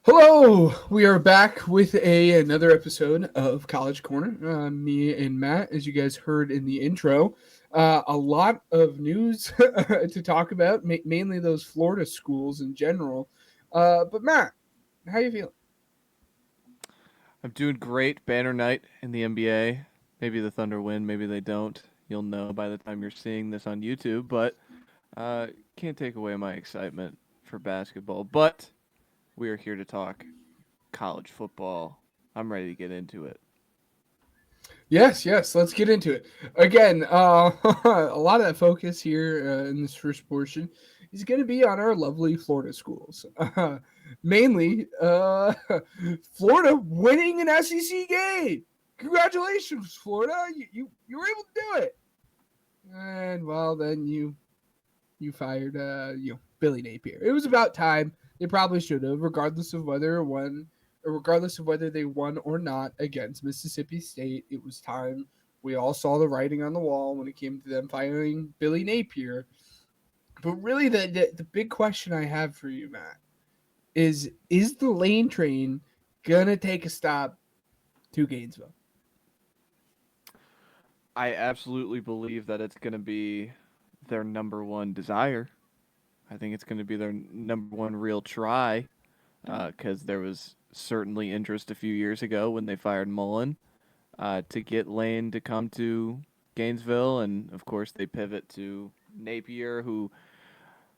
Hello, we are back with another episode of College Corner. Me and Matt, as you guys heard in the intro, a lot of news to talk about, mainly those Florida schools in general. But Matt, how you feeling? I'm doing great. Banner night in the NBA. Maybe the Thunder win, maybe they don't. You'll know by the time you're seeing this on YouTube, but uh, can't take away my excitement for basketball. But we are here to talk college football. I'm ready to get into it. Yes, let's get into it. Again, a lot of that focus here in this first portion is going to be on our lovely Florida schools. Mainly, Florida winning an SEC game. Congratulations, Florida! You were able to do it. And well, then you fired Billy Napier. It was about time. They probably should have, regardless of whether they won or not against Mississippi State. It was time. We all saw the writing on the wall when it came to them firing Billy Napier. But really, the big question I have for you, Matt, is the Lane train gonna take a stop to Gainesville? I absolutely believe that it's going to be their number one desire. I think it's going to be their number one real try because there was certainly interest a few years ago when they fired Mullen to get Lane to come to Gainesville, and of course they pivot to Napier, who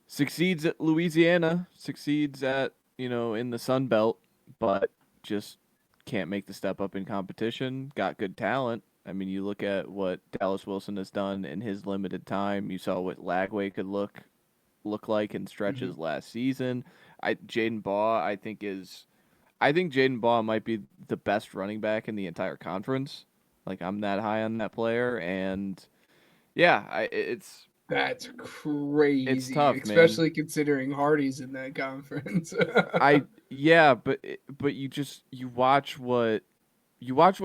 succeeds at Louisiana, succeeds at in the Sun Belt, but just can't make the step up in competition. Got good talent. I mean, you look at what Dallas Wilson has done in his limited time. You saw what Lagway could look like in Mm-hmm. stretches last season. Jaden Baugh, I think Jaden Baugh might be the best running back in the entire conference. Like I'm that high on that player, and yeah, That's it's crazy, tough, man. especially considering Hardy's in that conference. I yeah, but you watch what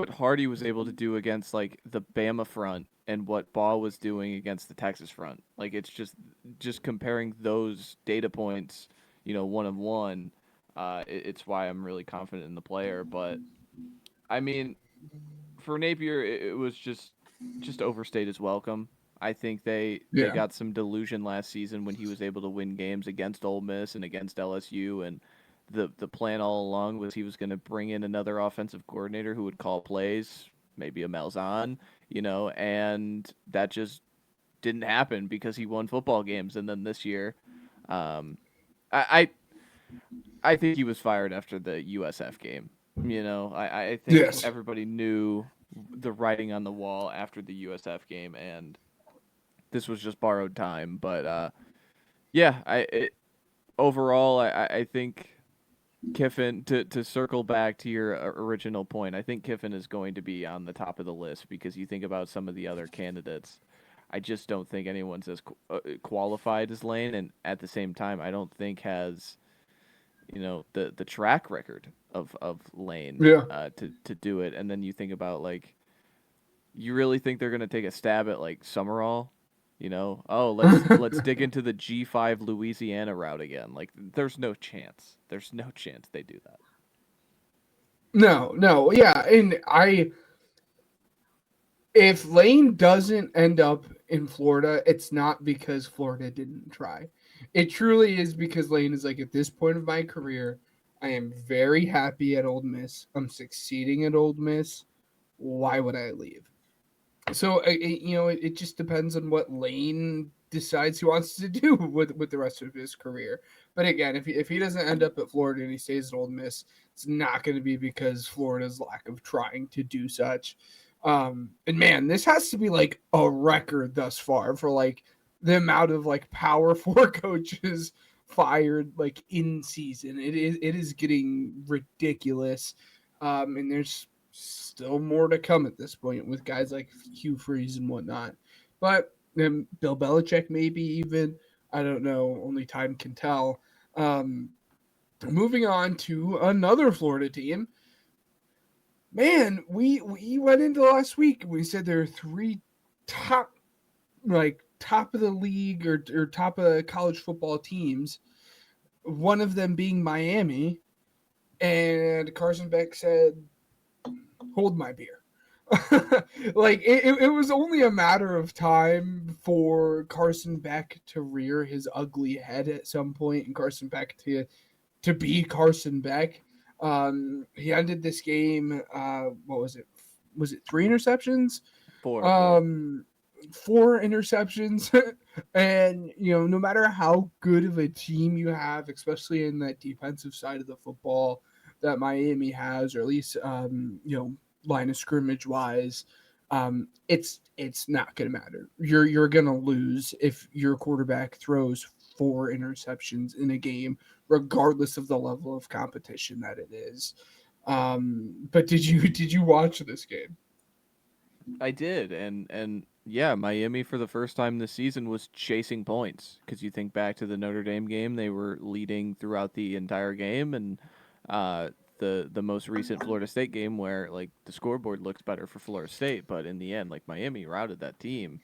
Hardy was able to do against like the Bama front and what Baugh was doing against the Texas front. Like it's just comparing those data points, one of one. It's why I'm really confident in the player. But I mean, for Napier, it was just overstayed his welcome. I think they Yeah. got some delusion last season when he was able to win games against Ole Miss and against LSU, and the plan all along was he was going to bring in another offensive coordinator who would call plays, maybe a Malzahn, and that just didn't happen because he won football games, and then this year, um, I I think he was fired after the USF game. I think Yes. everybody knew the writing on the wall after the USF game, and this was just borrowed time. But yeah, overall, I think Kiffin to circle back to your original point. I think Kiffin is going to be on the top of the list because you think about some of the other candidates. I just don't think anyone's as qualified as Lane, and at the same time, I don't think has the track record of Lane Yeah. to do it. And then you think about like you really think they're gonna take a stab at like Summerall? Oh, let's dig into the G5 Louisiana route again. Like there's no chance. There's no chance they do that. No, yeah, and if Lane doesn't end up in Florida, it's not because Florida didn't try. It truly is because Lane is like, at this point of my career, I am very happy at Old Miss. I'm succeeding at Old Miss. Why would I leave? So it just depends on what Lane decides he wants to do with the rest of his career. But again, if he doesn't end up at Florida and he stays at Old Miss, it's not going to be because Florida's lack of trying to do such. And man, this has to be like a record thus far for like the amount of like Power Four coaches fired like in season. It is getting ridiculous. And there's still more to come at this point with guys like Hugh Freeze and whatnot. But Bill Belichick, maybe even, I don't know. Only time can tell. Um, Moving on to another Florida team. Man, we went into last week. We said there are three top, like top of the league or top of the college football teams. One of them being Miami, And Carson Beck said, "Hold my beer." Like it was only a matter of time for Carson Beck to rear his ugly head at some point, and Carson Beck to be Carson Beck. He ended this game. What was it? Was it 3 interceptions? Four. Um, 4 interceptions, and no matter how good of a team you have, especially in that defensive side of the football that Miami has, or at least line of scrimmage wise, it's not going to matter. You're going to lose if your quarterback throws 4 interceptions in a game, regardless of the level of competition that it is. But did you watch this game? I did, and yeah, Miami for the first time this season was chasing points because you think back to the Notre Dame game, they were leading throughout the entire game, and the most recent Florida State game where like the scoreboard looks better for Florida State, but in the end, like Miami routed that team.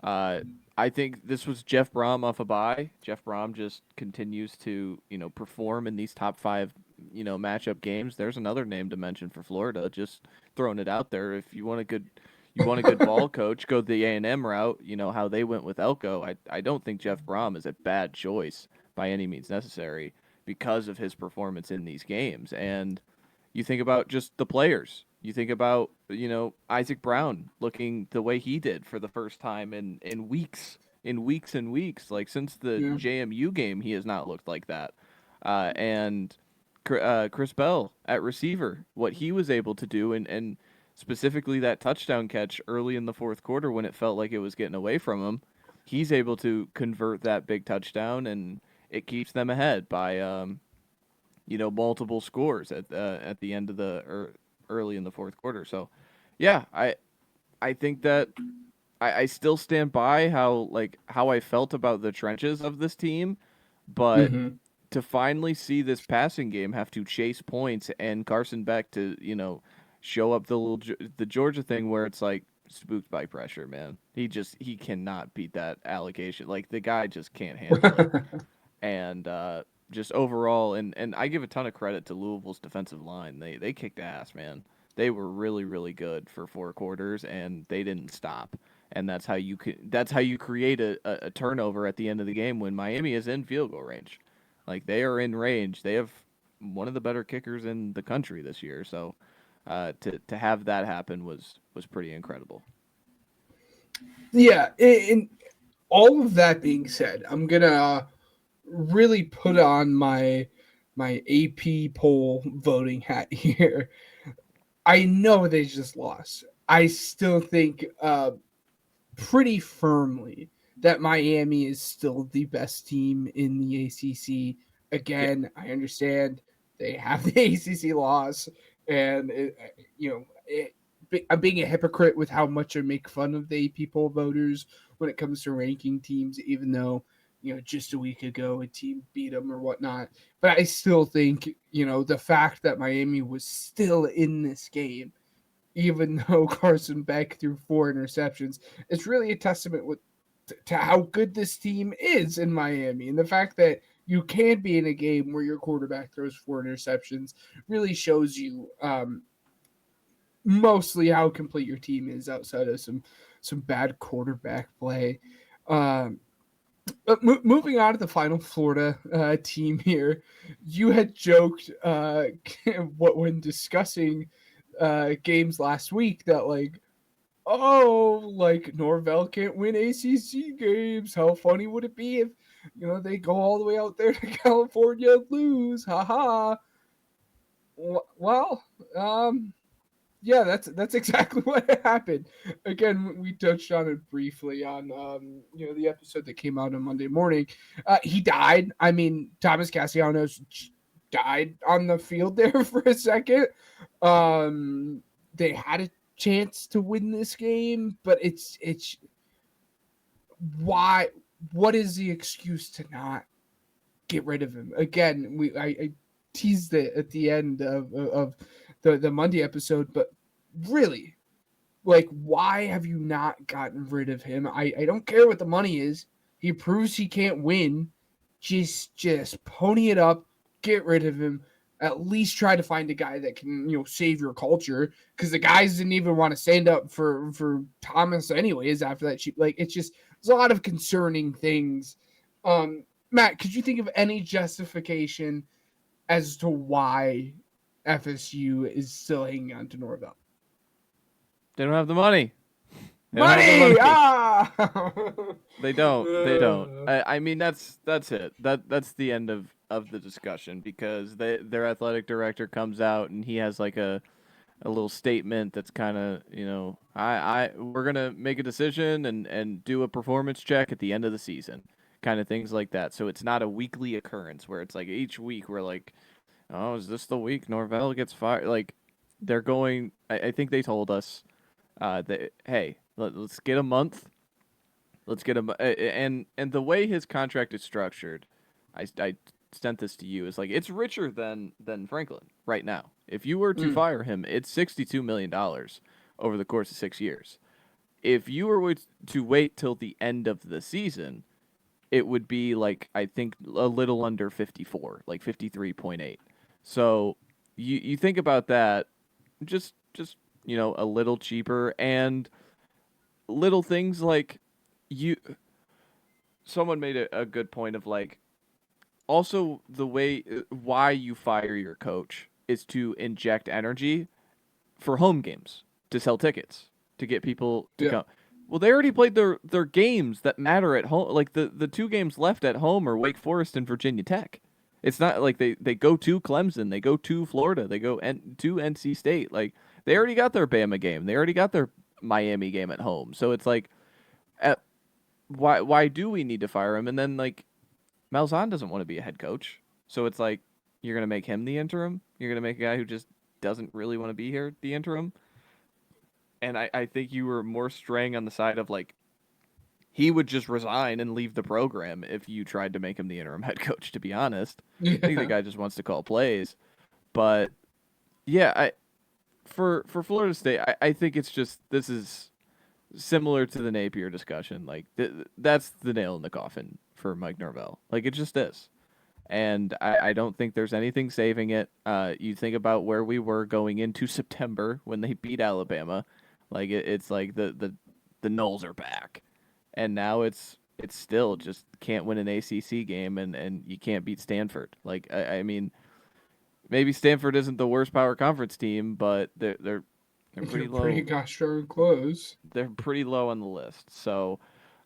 Uh, I think this was Jeff Brom off a bye. Jeff Brom just continues to perform in these top five matchup games. There's another name to mention for Florida. Just throwing it out there. If you want a good ball coach, go the A&M route. You know how they went with Elko. I don't think Jeff Brom is a bad choice by any means necessary because of his performance in these games. And you think about just the players. You think about, Isaac Brown looking the way he did for the first time in weeks, and weeks. Like since the Yeah. JMU game, he has not looked like that. And Chris Bell at receiver, what he was able to do, and specifically that touchdown catch early in the fourth quarter when it felt like it was getting away from him, he's able to convert that big touchdown, and it keeps them ahead by multiple scores at the end of the or early in the fourth quarter. So, yeah, I think that I still stand by how I felt about the trenches of this team, but Mm-hmm. to finally see this passing game have to chase points and Carson Beck to show up the Georgia thing where it's like spooked by pressure, man. He cannot beat that allocation. Like the guy just can't handle it. And just overall, and I give a ton of credit to Louisville's defensive line. They kicked ass, man. They were really really good for 4 quarters, and they didn't stop. And that's how you create a turnover at the end of the game when Miami is in field goal range. Like they are in range. They have one of the better kickers in the country this year. So to have that happen was pretty incredible. Yeah, and all of that being said, I'm gonna really put on my AP poll voting hat here. I know they just lost. I still think pretty firmly that Miami is still the best team in the ACC. Yeah. Again, I understand they have the ACC loss, and I'm being a hypocrite with how much I make fun of the AP poll voters when it comes to ranking teams, even though just a week ago a team beat them or whatnot. But I still think the fact that Miami was still in this game, even though Carson Beck threw 4 interceptions, it's really a testament to how good this team is in Miami. And the fact that you can be in a game where your quarterback throws 4 interceptions really shows you mostly how complete your team is outside of some bad quarterback play. Um, but moving on to the final Florida team here, you had joked what when discussing games last week that like Norvell can't win ACC games. How funny would it be if they go all the way out there to California and lose? Haha. Well, yeah, that's exactly what happened. Again, we touched on it briefly on the episode that came out on Monday morning. He died. I mean, Thomas Castellanos died on the field there for a second. They had a chance to win this game, but it's why? What is the excuse to not get rid of him? Again, I teased it at the end of the Monday episode, but really, like, why have you not gotten rid of him? I don't care what the money is. He proves he can't win. Just pony it up, get rid of him. at least try to find a guy that can, save your culture. Because the guys didn't even want to stand up for Thomas anyways after that. It's just there's a lot of concerning things. Matt, could you think of any justification as to why FSU is still hanging on to Norvell? They don't have the money. They don't have the Money! money. Ah! They don't. They don't. I mean, that's it. That's the end of the discussion, because their athletic director comes out and he has like a little statement that's kind of, we're gonna make a decision and do a performance check at the end of the season, kind of things like that. So it's not a weekly occurrence where it's like each week we're like, oh, is this the week Norvell gets fired? Like, they're going. I think they told us that, hey, let's get a month. Let's get him. And the way his contract is structured, I sent this to you, is like it's richer than Franklin right now. If you were to fire him, it's $62 million over the course of 6 years. If you were to wait till the end of the season, it would be like, I think, a little under 54, like 53.8. So you think about that, just a little cheaper, and little things like you. Someone made a good point of like, also the way why you fire your coach is to inject energy for home games, to sell tickets, to get people to Yeah. come. Well, they already played their games that matter at home. Like the two games left at home are Wake Forest and Virginia Tech. It's not like they go to Clemson, they go to Florida, they go to NC State. Like, they already got their Bama game, they already got their Miami game at home. So it's like, at, why do we need to fire him? And then, like, Malzahn doesn't want to be a head coach. So it's like, you're going to make him the interim? You're going to make a guy who just doesn't really want to be here the interim? And I think you were more straying on the side of, like, he would just resign and leave the program if you tried to make him the interim head coach, to be honest. I think the Yeah. guy just wants to call plays. But, yeah, for Florida State, I think it's just, this is similar to the Napier discussion. Like, that's the nail in the coffin for Mike Norvell. Like, it just is. And I don't think there's anything saving it. You think about where we were going into September when they beat Alabama. Like, it's like the Knolls are back. And now it's still just can't win an ACC game, and you can't beat Stanford. Like, I mean, maybe Stanford isn't the worst power conference team, but they're pretty You're low. pretty gosh darn close. They're pretty low on the list. So,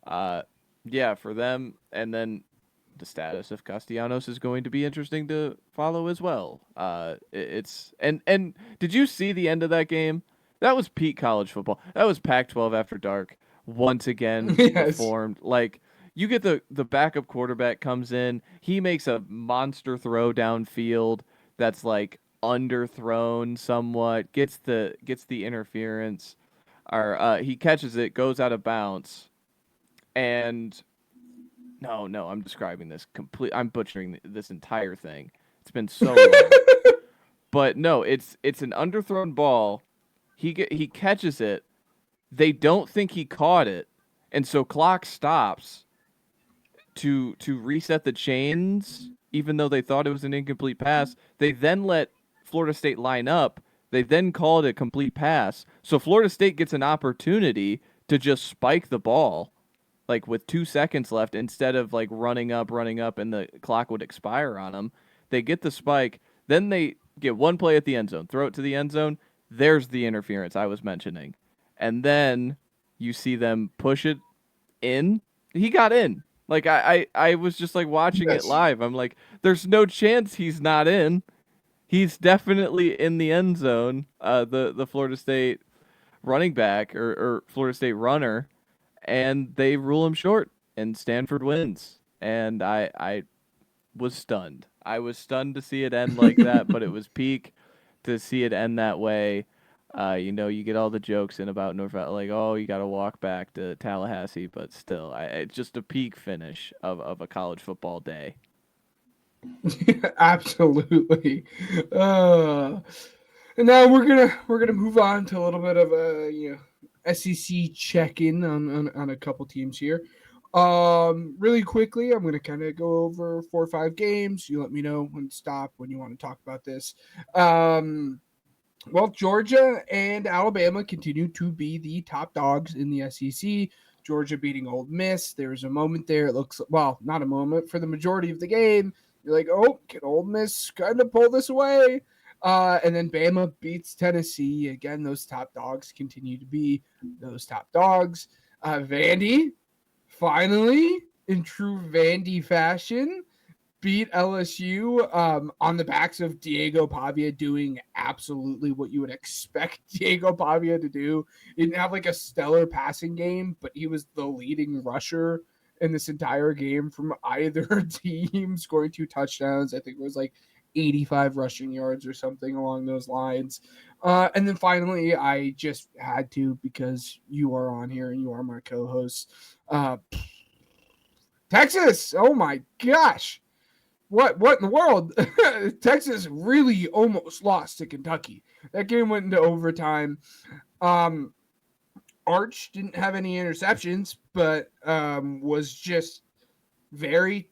uh, yeah, for them, and then the status of Castellanos is going to be interesting to follow as well. It's and did you see the end of that game? That was peak college football. That was Pac-12 after dark. Once again Yes. performed. Like, you get the backup quarterback comes in, he makes a monster throw downfield that's like underthrown somewhat, gets the interference, or he catches it, goes out of bounds, and no, I'm describing this complete. I'm butchering this entire thing. It's been so long, but no, it's an underthrown ball. He catches it. They don't think he caught it, and so clock stops to reset the chains. Even though they thought it was an incomplete pass, they then let Florida State line up. They then called it a complete pass. So Florida State gets an opportunity to just spike the ball, like with 2 seconds left, instead of like running up, and the clock would expire on them. They get the spike, then they get one play at the end zone, throw it to the end zone. There's the interference I was mentioning. And then you see them push it in. He got in. Like, I was just like watching it Yes. live. I'm like, there's no chance he's not in. He's definitely in the end zone. The Florida State running back, or Florida State runner, and they rule him short, and Stanford wins. And I was stunned. I was stunned to see it end like that, but it was peak to see it end that way. You get all the jokes in about Norvell, like, oh, you got to walk back to Tallahassee, but still, it's just a peak finish of a college football day. Absolutely. Uh, and now we're gonna move on to a little bit of a SEC check in on a couple teams here. Really quickly, I'm gonna kind of go over 4 or 5 games. You let me know when to stop when you want to talk about this. Um, well, Georgia and Alabama continue to be the top dogs in the SEC. Georgia beating Ole Miss. There's a moment there. It looks well, not a moment for the majority of the game. You're like, oh, can Ole Miss kind of pull this away? And then Bama beats Tennessee. Again, those top dogs continue to be those top dogs. Vandy finally, in true Vandy fashion, beat LSU on the backs of Diego Pavia doing absolutely what you would expect Diego Pavia to do. He didn't have like a stellar passing game, but he was the leading rusher in this entire game from either team, scoring 2 touchdowns. I think it was like 85 rushing yards or something along those lines. And then finally, I just had to, because you are on here and you are my co host. Texas, oh my gosh. What in the world? Texas really almost lost to Kentucky. That game went into overtime. Um, Arch didn't have any interceptions, but was just very,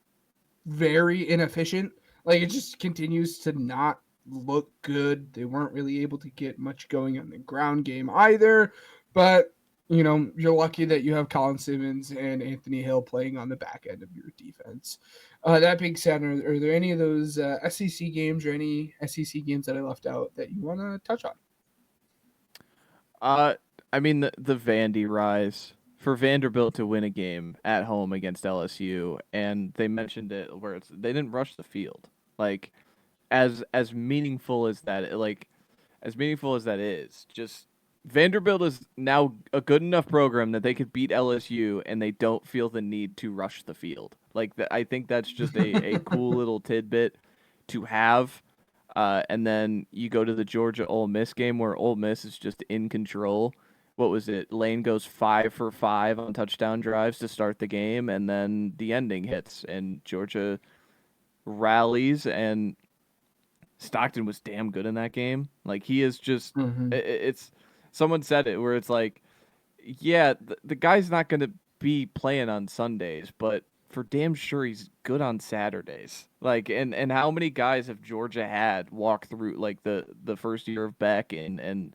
very inefficient. Like, it just continues to not look good. They weren't really able to get much going on the ground game either. But you're lucky that you have Colin Simmons and Anthony Hill playing on the back end of your defense. That being said, are there any of those SEC games or any SEC games that I left out that you want to touch on? Uh, I mean the Vandy rise for Vanderbilt to win a game at home against LSU, and they mentioned it where they didn't rush the field. Like as meaningful as that, as meaningful as that is, just Vanderbilt is now a good enough program that they could beat LSU and they don't feel the need to rush the field. I think that's just a cool little tidbit to have. And then you go to the Georgia Ole Miss game where Ole Miss is just in control. What was it? Lane goes 5 for 5 on touchdown drives to start the game, and then the ending hits, and Georgia rallies, and Stockton was damn good in that game. Like he is just, Mm-hmm. it's someone said it where it's like, yeah, the guy's not going to be playing on Sundays, but for damn sure he's good on Saturdays. Like, and how many guys have Georgia had walk through like the first year of Beck and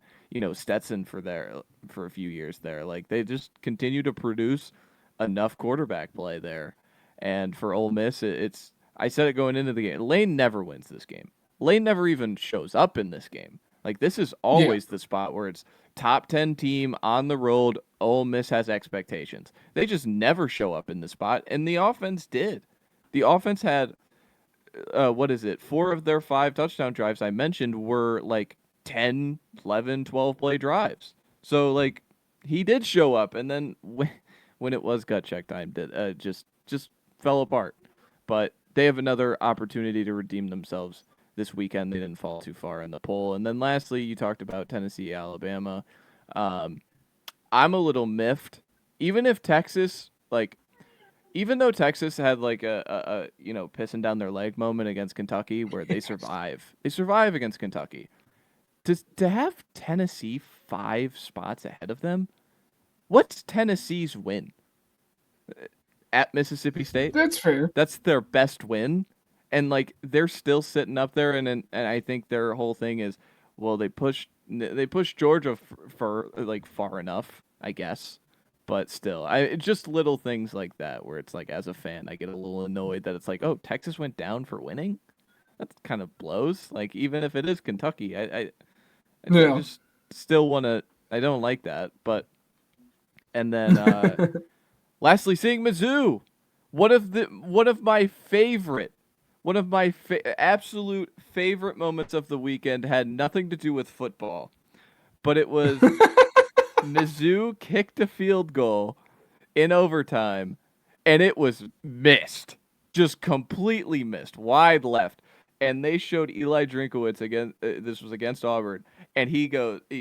Stetson for a few years there. Like they just continue to produce enough quarterback play there. And for Ole Miss, it's I said it going into the game. Lane never wins this game. Lane never even shows up in this game. Like this is Yeah. always the spot where it's top 10 team on the road. Ole Miss has expectations. They just never show up in the spot, and the offense did. The offense had, what is it? 4 of their 5 touchdown drives I mentioned were like 10, 11, 12 play drives. So, like, he did show up, and then when it was gut check time, did just fell apart. But they have another opportunity to redeem themselves this weekend. They didn't fall too far in the poll. And then lastly, you talked about Tennessee, Alabama. Um, I'm a little miffed. Even if Texas, like, even though Texas had like a pissing down their leg moment against Kentucky where they survive against Kentucky. To have Tennessee 5 spots ahead of them, what's Tennessee's win at Mississippi State? That's fair. That's their best win, and like they're still sitting up there, and I think their whole thing is, well, they pushed Georgia for like far enough, I guess, but still, just little things like that where it's like as a fan, I get a little annoyed that it's like, oh, Texas went down for winning. That kind of blows. Like even if it is Kentucky, I Yeah. just still want to. I don't like that, but and then lastly, seeing Mizzou, one of my absolute favorite moments of the weekend had nothing to do with football, but it was Mizzou kicked a field goal in overtime, and it was missed, just completely missed, wide left. And they showed Eli Drinkowitz again. This was against Auburn, and he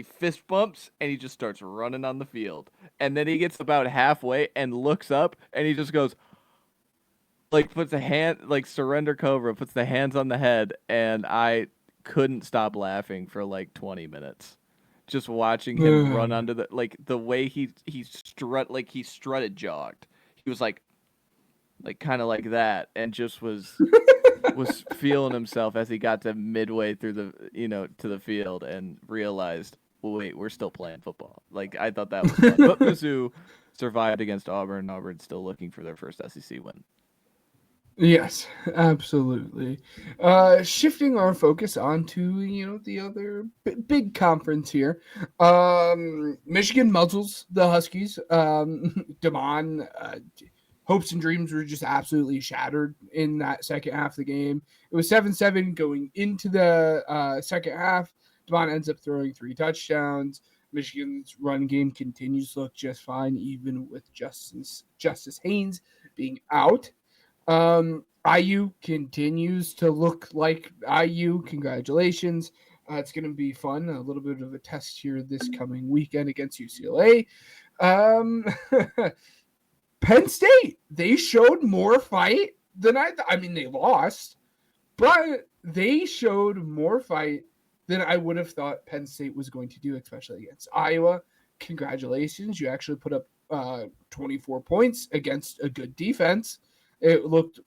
fist bumps, and he just starts running on the field. And then he gets about halfway and looks up, and he just goes, like puts a hand, like surrender cobra, puts the hands on the head, and I couldn't stop laughing for like 20 minutes. Just watching him run under the way he strutted jogged. He was like like kind of like that, and just was feeling himself as he got to midway through the to the field and realized, well, wait, we're still playing football. Like I thought that was fun, but Mizzou survived against Auburn. Auburn's still looking for their first SEC win. Yes, absolutely. Shifting our focus onto the other big conference here. Michigan muzzles the Huskies. Damon, hopes and dreams were just absolutely shattered in that second half of the game. It was 7-7 going into the second half. Damon ends up throwing 3 touchdowns. Michigan's run game continues to look just fine, even with Justice Haynes being out. IU continues to look like IU. Congratulations. It's going to be fun. A little bit of a test here this coming weekend against UCLA. Um, Penn State, they showed more fight than I mean, they lost, but they showed more fight than I would have thought Penn State was going to do, especially against Iowa. Congratulations. You actually put up 24 points against a good defense. It looked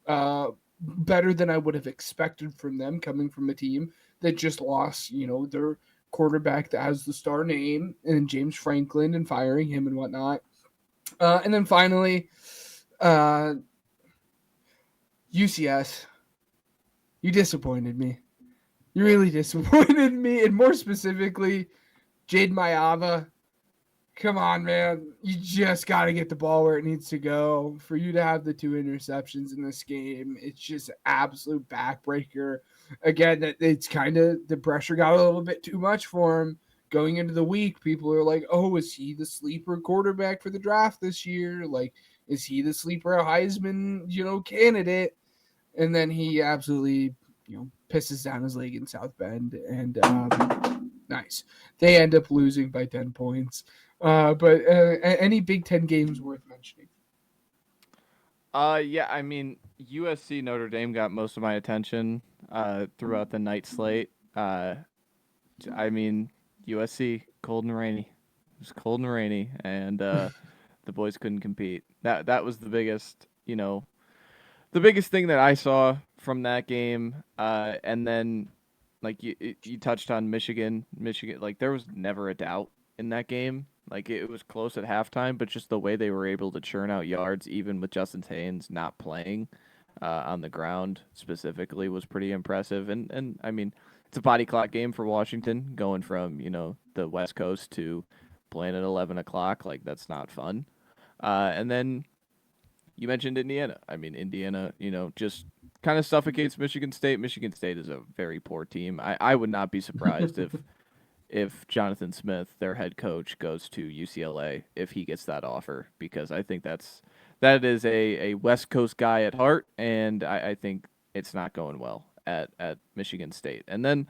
better than I would have expected from them, coming from a team that just lost, their quarterback that has the star name and James Franklin and firing him and whatnot. And then finally, UCS, you disappointed me. You really disappointed me. And more specifically, Jade Mayava. Come on, man. You just got to get the ball where it needs to go. For you to have the 2 interceptions in this game, it's just absolute backbreaker. Again, it's kind of the pressure got a little bit too much for him going into the week. People are like, oh, is he the sleeper quarterback for the draft this year? Like, is he the sleeper Heisman, candidate? And then he absolutely, pisses down his leg in South Bend. And nice. They end up losing by 10 points. But any Big Ten games worth mentioning? Yeah, I mean USC Notre Dame got most of my attention throughout the night slate. I mean USC cold and rainy. It was cold and rainy, and the boys couldn't compete. That was the biggest, the biggest thing that I saw from that game. And then like you touched on Michigan, like there was never a doubt in that game. Like it was close at halftime, but just the way they were able to churn out yards, even with Justin Haynes not playing on the ground specifically, was pretty impressive. And I mean, it's a body clock game for Washington, going from the West Coast to playing at 11 o'clock. Like that's not fun. And then you mentioned Indiana. I mean, Indiana, just kind of suffocates Michigan State. Michigan State is a very poor team. I would not be surprised if Jonathan Smith, their head coach, goes to UCLA if he gets that offer, because I think that is a West Coast guy at heart, and I think it's not going well at Michigan State. And then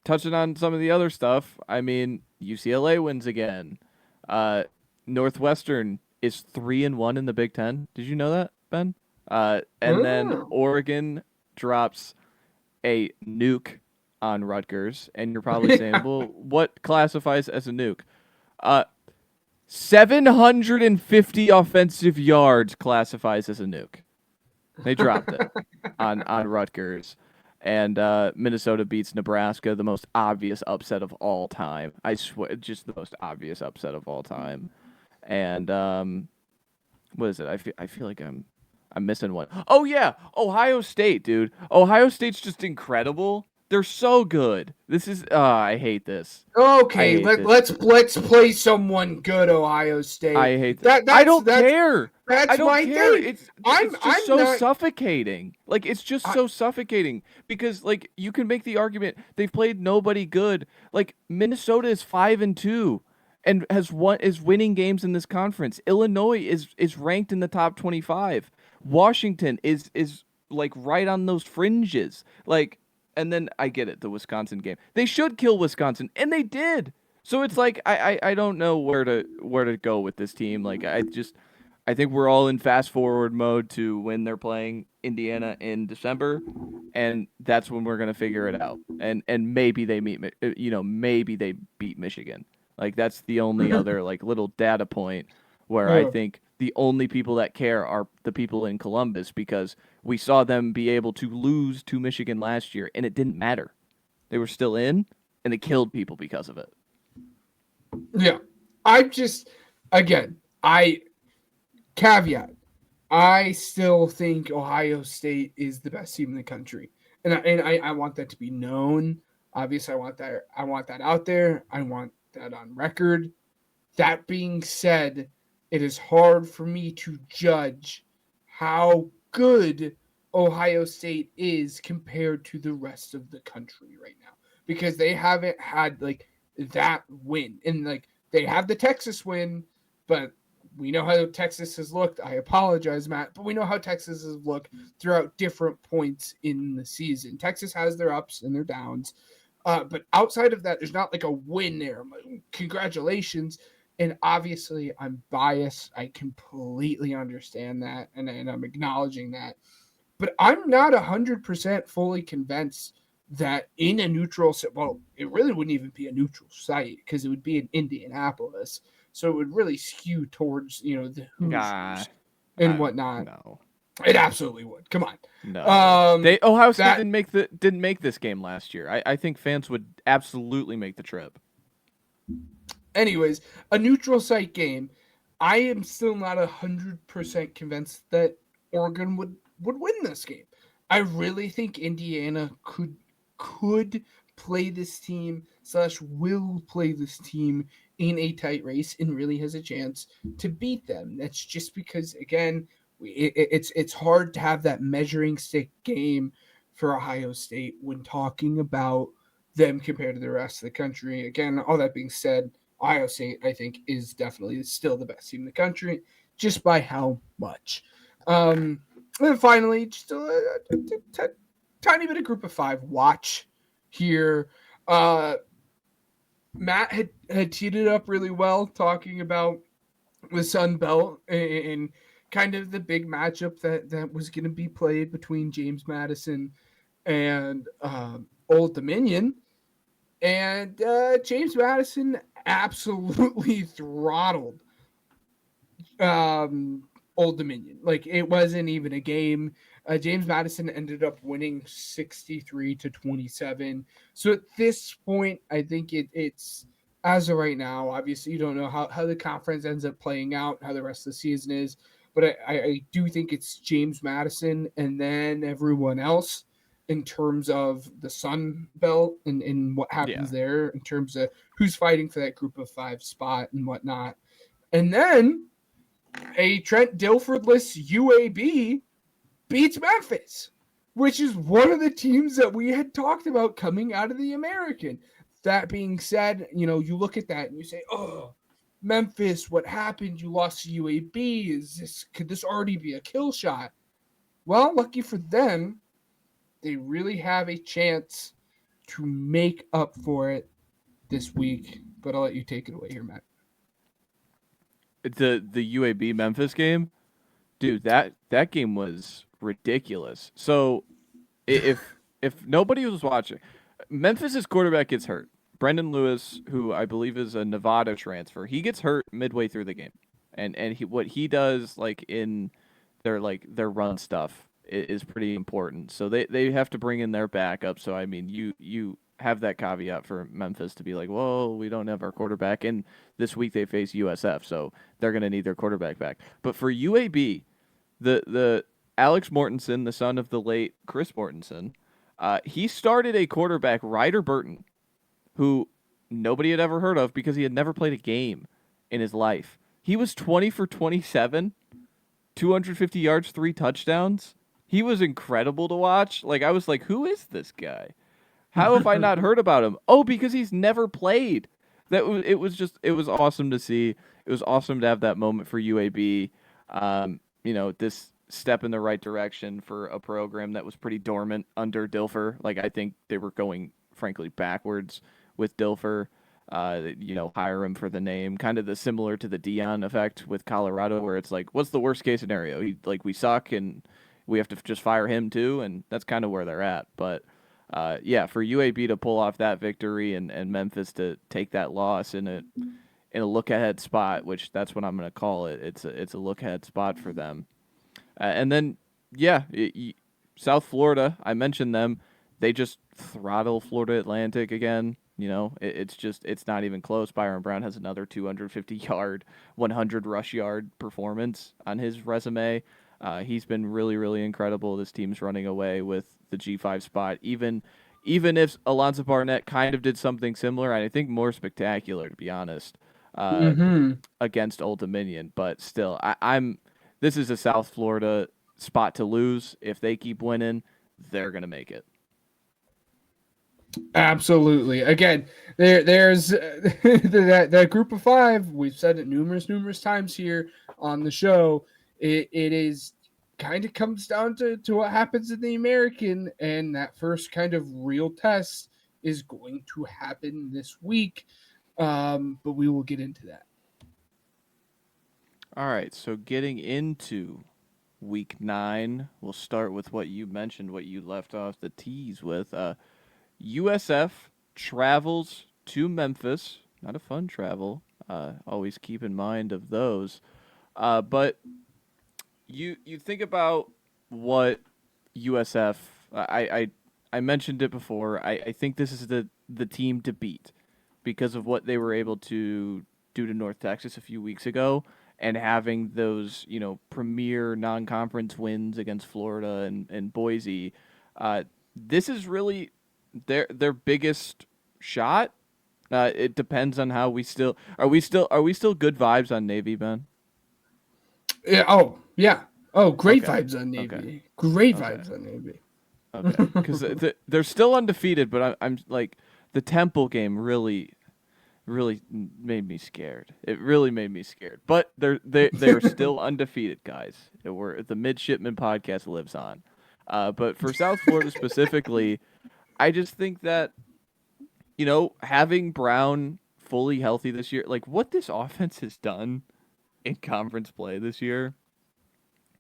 touching on some of the other stuff, I mean, UCLA wins again. Northwestern is 3-1 in the Big Ten. Did you know that, Ben? And then Oh. Oregon drops a nuke on Rutgers, and you're probably saying, well, what classifies as a nuke? 750 offensive yards classifies as a nuke. They dropped it on Rutgers. And Minnesota beats Nebraska, the most obvious upset of all time. I swear, just the most obvious upset of all time. And what is it? I feel like I'm missing one. Oh yeah, Ohio State, dude. Ohio State's just incredible. They're so good. This is I hate this. I Okay, hate this. let's play someone good, Ohio State. I hate that. I don't care. That's I don't my care. thing. It's I'm just so not. suffocating. Like it's just so suffocating because like you can make the argument they've played nobody good. Like Minnesota is 5-2 and is winning games in this conference. Illinois is ranked in the top 25. Washington is like right on those fringes. Like, and then I get it, the Wisconsin game. They should kill Wisconsin, and they did. So it's like I don't know where to go with this team. Like I think we're all in fast forward mode to when they're playing Indiana in December, and that's when we're gonna figure it out. And maybe they maybe they beat Michigan. Like that's the only other like little data point where I Oh. think the only people that care are the people in Columbus because we saw them be able to lose to Michigan last year and it didn't matter. They were still in and they killed people because of it. Yeah. I just, again, I caveat. I still think Ohio State is the best team in the country, and I want that to be known. Obviously, I want that out there. I want that on record. That being said, it is hard for me to judge how good Ohio State is compared to the rest of the country right now because they haven't had like that win. And like they have the Texas win, but we know how Texas has looked. I apologize, Matt, but we know how Texas has looked throughout different points in the season. Texas has their ups and their downs. But outside of that, there's not like a win there. Congratulations. And obviously, I'm biased. I completely understand that, and I'm acknowledging that. But I'm not 100% fully convinced that in a neutral site, well, it really wouldn't even be a neutral site because it would be in Indianapolis. So it would really skew towards, the Ah, Hoosiers and whatnot. no. It absolutely would. Come on. No. They Ohio State That didn't make this game last year. I think fans would absolutely make the trip. anyways, a neutral site game. I am still not 100% convinced that Oregon would win this game. I really think Indiana could play this team slash will play this team in a tight race and really has a chance to beat them. That's just because again, it's hard to have that measuring stick game for Ohio State when talking about them compared to the rest of the country. Again, all that being said, Ohio State, I think, is definitely still the best team in the country, just by how much. And then finally, just a tiny bit of group of five watch here. Matt had teed it up really well, talking about the Sun Belt and kind of the big matchup that was going to be played between James Madison and Old Dominion. And James Madison absolutely throttled Old Dominion. Like it wasn't even a game. James Madison ended up winning 63-27. So at this point, I think it's as of right now. Obviously, you don't know how the conference ends up playing out, how the rest of the season is. But I do think it's James Madison and then everyone else in terms of the Sun Belt and what happens there in terms of who's fighting for that group of five spot and whatnot. And then a Trent Dilfordless UAB beats Memphis, which is one of the teams that we had talked about coming out of the American. That being said, you look at that and you say, oh, Memphis, what happened? You lost to UAB. Could this already be a kill shot? Well, lucky for them, they really have a chance to make up for it this week. But I'll let you take it away here, Matt. The UAB Memphis game, dude, that game was ridiculous. So if nobody was watching, Memphis's quarterback gets hurt. Brendan Lewis, who I believe is a Nevada transfer, he gets hurt midway through the game, and what he does like in their run stuff is pretty important. So they have to bring in their backup. So I mean, you have that caveat for Memphis to be like, whoa, we don't have our quarterback, and this week they face USF, so they're gonna need their quarterback back. But for UAB, the Alex Mortensen, the son of the late Chris Mortensen, he started a quarterback, Ryder Burton, who nobody had ever heard of because he had never played a game in his life. He was 20 for 27, 250 yards, 3 touchdowns. He was incredible to watch. Like, I was like, who is this guy? How have I not heard about him? Oh, because he's never played. It was awesome to see. It was awesome to have that moment for UAB. This step in the right direction for a program that was pretty dormant under Dilfer. Like, I think they were going, frankly, backwards with Dilfer. Hire him for the name, kind of similar to the Dion effect with Colorado, where it's like, what's the worst case scenario? We suck and we have to just fire him too, and that's kind of where they're at. But for UAB to pull off that victory and Memphis to take that loss in in a look ahead spot, which that's what I'm going to call it. It's a look ahead spot for them. And then, yeah, South Florida, I mentioned them. They just throttle Florida Atlantic again. It's not even close. Byron Brown has another 250-yard, 100 rush yard performance on his resume. He's been really, really incredible. This team's running away with the G5 spot, even if Alonzo Barnett kind of did something similar, and I think more spectacular, to be honest, uh, Mm-hmm. against Old Dominion. But still, this is a South Florida spot to lose. If they keep winning, they're gonna make it. Absolutely. Again, there's that group of five. We've said it numerous times here on the show. It is kind of comes down to what happens in the American, and that first kind of real test is going to happen this week. But we will get into that. All right, so getting into week 9, we'll start with what you mentioned, what you left off the tease with. USF travels to Memphis. Not a fun travel. Always keep in mind of those. But you think about what USF. I mentioned it before. I think this is the team to beat because of what they were able to do to North Texas a few weeks ago, and having those premier non-conference wins against Florida and Boise. This is really their biggest shot. It depends on how we still are. We still good vibes on Navy, Ben? Yeah. Oh, yeah. Oh, great Okay. vibes on Okay. Navy. Great Okay. vibes on Navy. Okay. Because they're still undefeated, but I'm like the Temple game really made me scared. It really made me scared. But they're still undefeated, guys. The Midshipman podcast lives on. But for South Florida specifically, I just think that having Brown fully healthy this year, like what this offense has done in conference play this year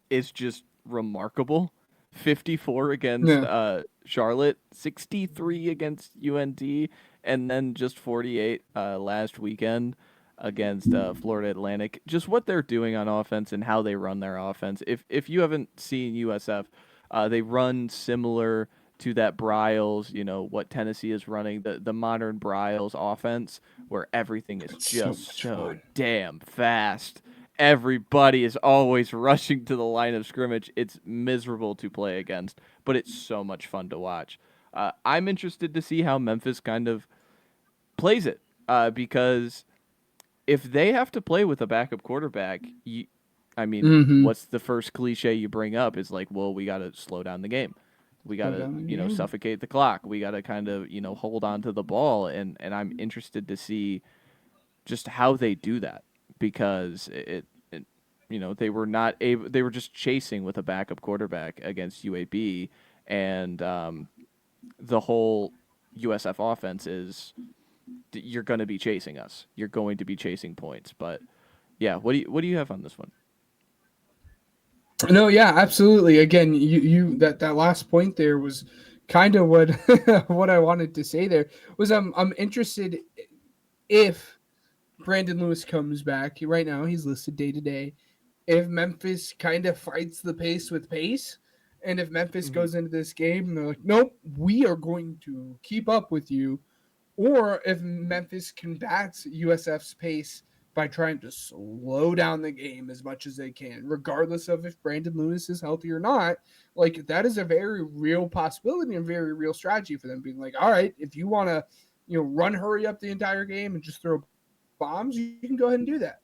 is just remarkable. 54 against Yeah. Charlotte, 63 against UNT, and then just 48 last weekend against Florida Atlantic. Just what they're doing on offense and how they run their offense. If you haven't seen USF, they run similar to that Bryles, what Tennessee is running, the modern Bryles offense, where everything is It's so just much so fun. damn fast. Everybody is always rushing to the line of scrimmage. It's miserable to play against, but it's so much fun to watch. I'm interested to see how Memphis kind of plays it, because if they have to play with a backup quarterback, I mean, Mm-hmm. what's the first cliche you bring up is like, well, we got to slow down the game. We got Slow to, down the game. suffocate the clock. We got to kind of, hold on to the ball. And I'm interested to see just how they do that, because they were not able, they were just chasing with a backup quarterback against UAB. And the whole USF offense is you're going to be chasing us. You're going to be chasing points. But yeah, what do you have on this one? No, yeah, absolutely. Again, you that last point there was kind of what what I wanted to say there was I'm interested if Brandon Lewis comes back. Right now he's listed day to day. If Memphis kind of fights the pace with pace, and if Memphis Mm-hmm. goes into this game and they're like, nope, we are going to keep up with you, or if Memphis combats USF's pace by trying to slow down the game as much as they can, regardless of if Brandon Lewis is healthy or not. Like that is a very real possibility and very real strategy for them being like, all right, if you want to, run hurry up the entire game and just throw bombs, you can go ahead and do that.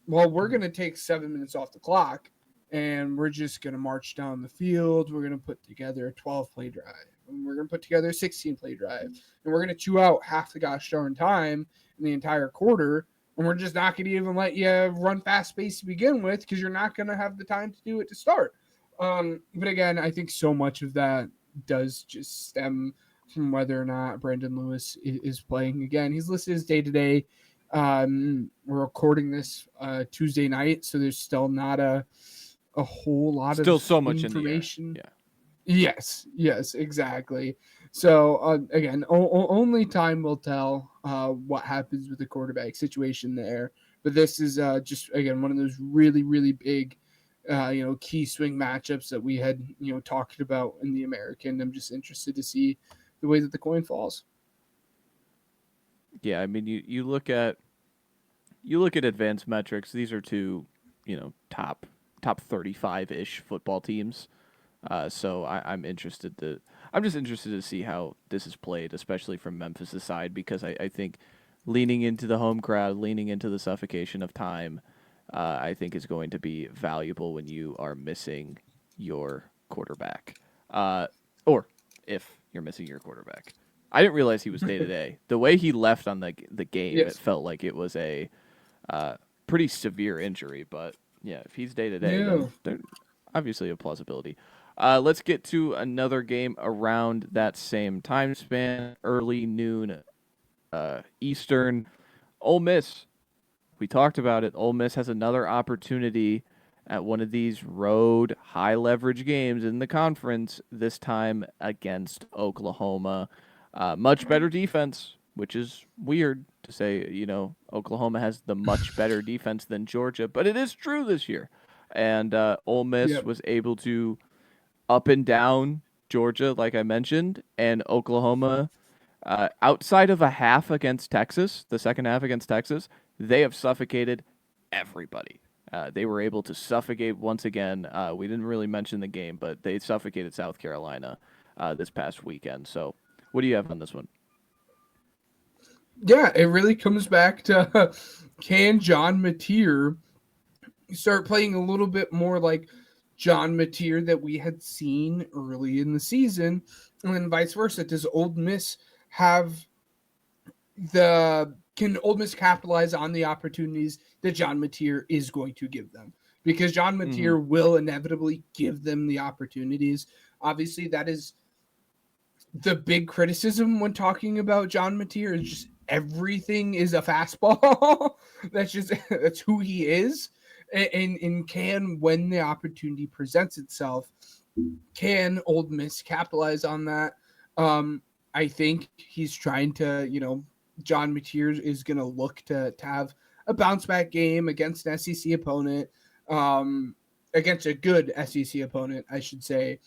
Well, we're going to take 7 minutes off the clock and we're just going to march down the field. We're going to put together a 12 play drive. And we're going to put together a 16 play drive. And we're going to chew out half the gosh darn time in the entire quarter. And we're just not going to even let you run fast pace to begin with because you're not going to have the time to do it to start. But again, I think so much of that does just stem from whether or not Brandon Lewis is playing. Again, he's listed as day to day. We're recording this Tuesday night, so there's still not a whole lot Still of so much in the air. information. Yeah. Yes, exactly. So again, only time will tell what happens with the quarterback situation there. But this is just again one of those really big, key swing matchups that we had talked about in the American. I'm just interested to see the way that the coin falls. Yeah, I mean, you look at advanced metrics. These are two, top 35 ish football teams. So I'm just interested to see how this is played, especially from Memphis' side, because I think leaning into the home crowd, leaning into the suffocation of time, I think is going to be valuable when you are missing your quarterback, or if you're missing your quarterback. I didn't realize he was day to day. The way he left on the game, it Yes. felt like it was a uh, pretty severe injury. But yeah, if he's day to day, Yeah. then there's obviously a plausibility. Let's get to another game around that same time span, early noon Eastern. Ole Miss, we talked about it. Ole Miss has another opportunity at one of these road high leverage games in the conference, this time against Oklahoma. Much better defense, which is weird to say, Oklahoma has the much better defense than Georgia, but it is true this year. And Ole Miss Yep. was able to up and down Georgia, like I mentioned, and Oklahoma. Outside of a half against Texas, the second half against Texas, they have suffocated everybody. They were able to suffocate once again. We didn't really mention the game, but they suffocated South Carolina this past weekend. So, what do you have on this one? Yeah, it really comes back to can John Mateer start playing a little bit more like John Mateer that we had seen early in the season, and then vice versa. Does Old Miss have the can Old Miss capitalize on the opportunities that John Mateer is going to give them? Because John Mm-hmm. Mateer will inevitably give them the opportunities. Obviously, that is the big criticism when talking about John Mateer is just everything is a fastball. That's who he is. And can when the opportunity presents itself, can Old Miss capitalize on that? I think he's trying to, John Mateer is going to look to have a bounce back game against an SEC opponent, against a good SEC opponent, I should say.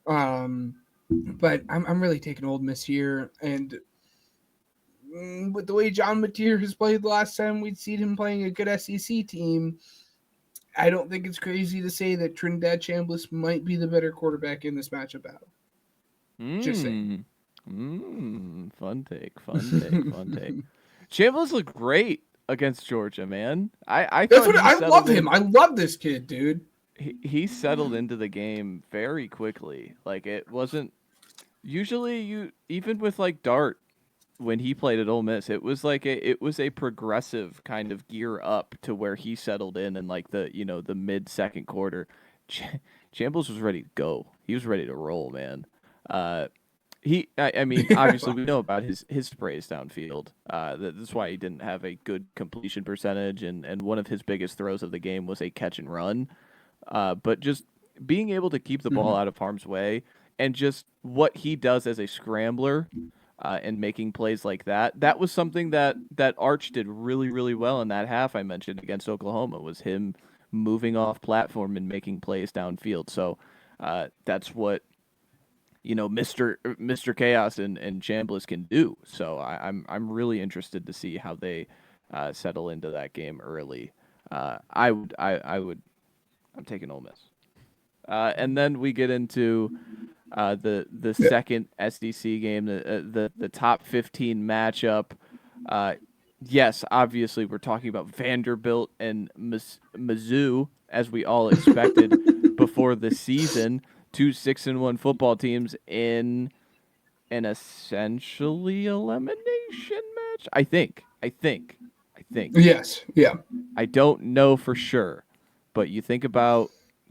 Um, but I'm really taking Old Miss here, and with the way John Mateer has played the last time we'd seen him playing a good SEC team, I don't think it's crazy to say that Trinidad Chambliss might be the better quarterback in this matchup battle. Just saying. Mm. Fun take, fun take, fun take. Chambliss looked great against Georgia, man. I That's thought what he I love settled him. in. I love this kid, dude. He settled into the game very quickly. Like it wasn't usually you even with like Dart when he played at Ole Miss, it was a progressive kind of gear up to where he settled in like the mid second quarter. Ch- Chambliss was ready to go. He was ready to roll, man. Uh, I mean, obviously we know about his sprays downfield. That's why he didn't have a good completion percentage, and one of his biggest throws of the game was a catch and run. But just being able to keep the ball Mhm. out of harm's way and just what he does as a scrambler and making plays like that, that was something that Arch did really well in that half I mentioned against Oklahoma was him moving off platform and making plays downfield. So that's what Mister Chaos and Chambliss can do. So I'm really interested to see how they settle into that game early. I would I'm taking Ole Miss. And then we get into the Yeah. second SDC game, the top 15 matchup. Uh, yes, obviously we're talking about Vanderbilt and Mizzou, as we all expected before the season. Two 6-1 football teams in an essentially elimination match. I think. Yes. Yeah. I don't know for sure, but you think about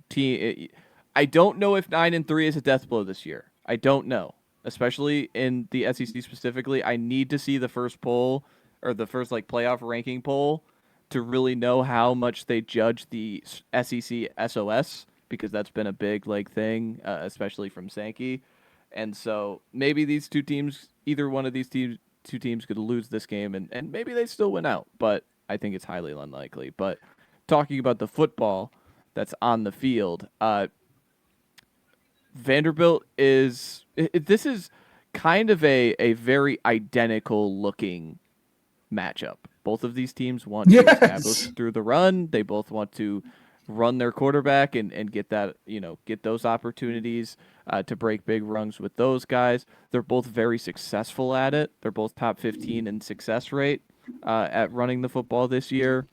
team. I don't know if 9-3 is a death blow this year. I don't know, especially in the SEC specifically. I need to see the first poll or the first like playoff ranking poll to really know how much they judge the SEC SOS because that's been a big thing, especially from Sankey. And so maybe these two teams, either one of these two teams could lose this game, and maybe they still win out. But I think it's highly unlikely. But talking about the football that's on the field, Vanderbilt this is kind of a very identical looking matchup. Both of these teams want to establish Yes. through the run. They both want to run their quarterback and get that, get those opportunities to break big runs with those guys. They're both very successful at it. They're both top 15 in success rate at running the football this year.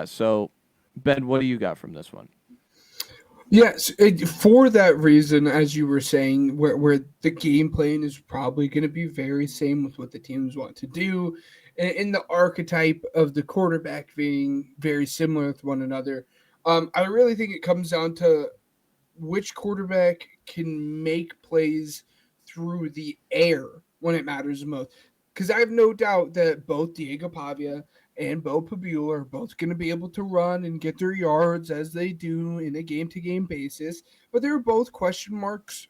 So, Ben, what do you got from this one? Yes, for that reason, as you were saying, where the game plan is probably going to be very same with what the teams want to do, and the archetype of the quarterback being very similar with one another. I really think it comes down to which quarterback can make plays through the air when it matters the most. Because I have no doubt that both Diego Pavia and Bo Pabula are both going to be able to run and get their yards as they do in a game-to-game basis. But there are both question marks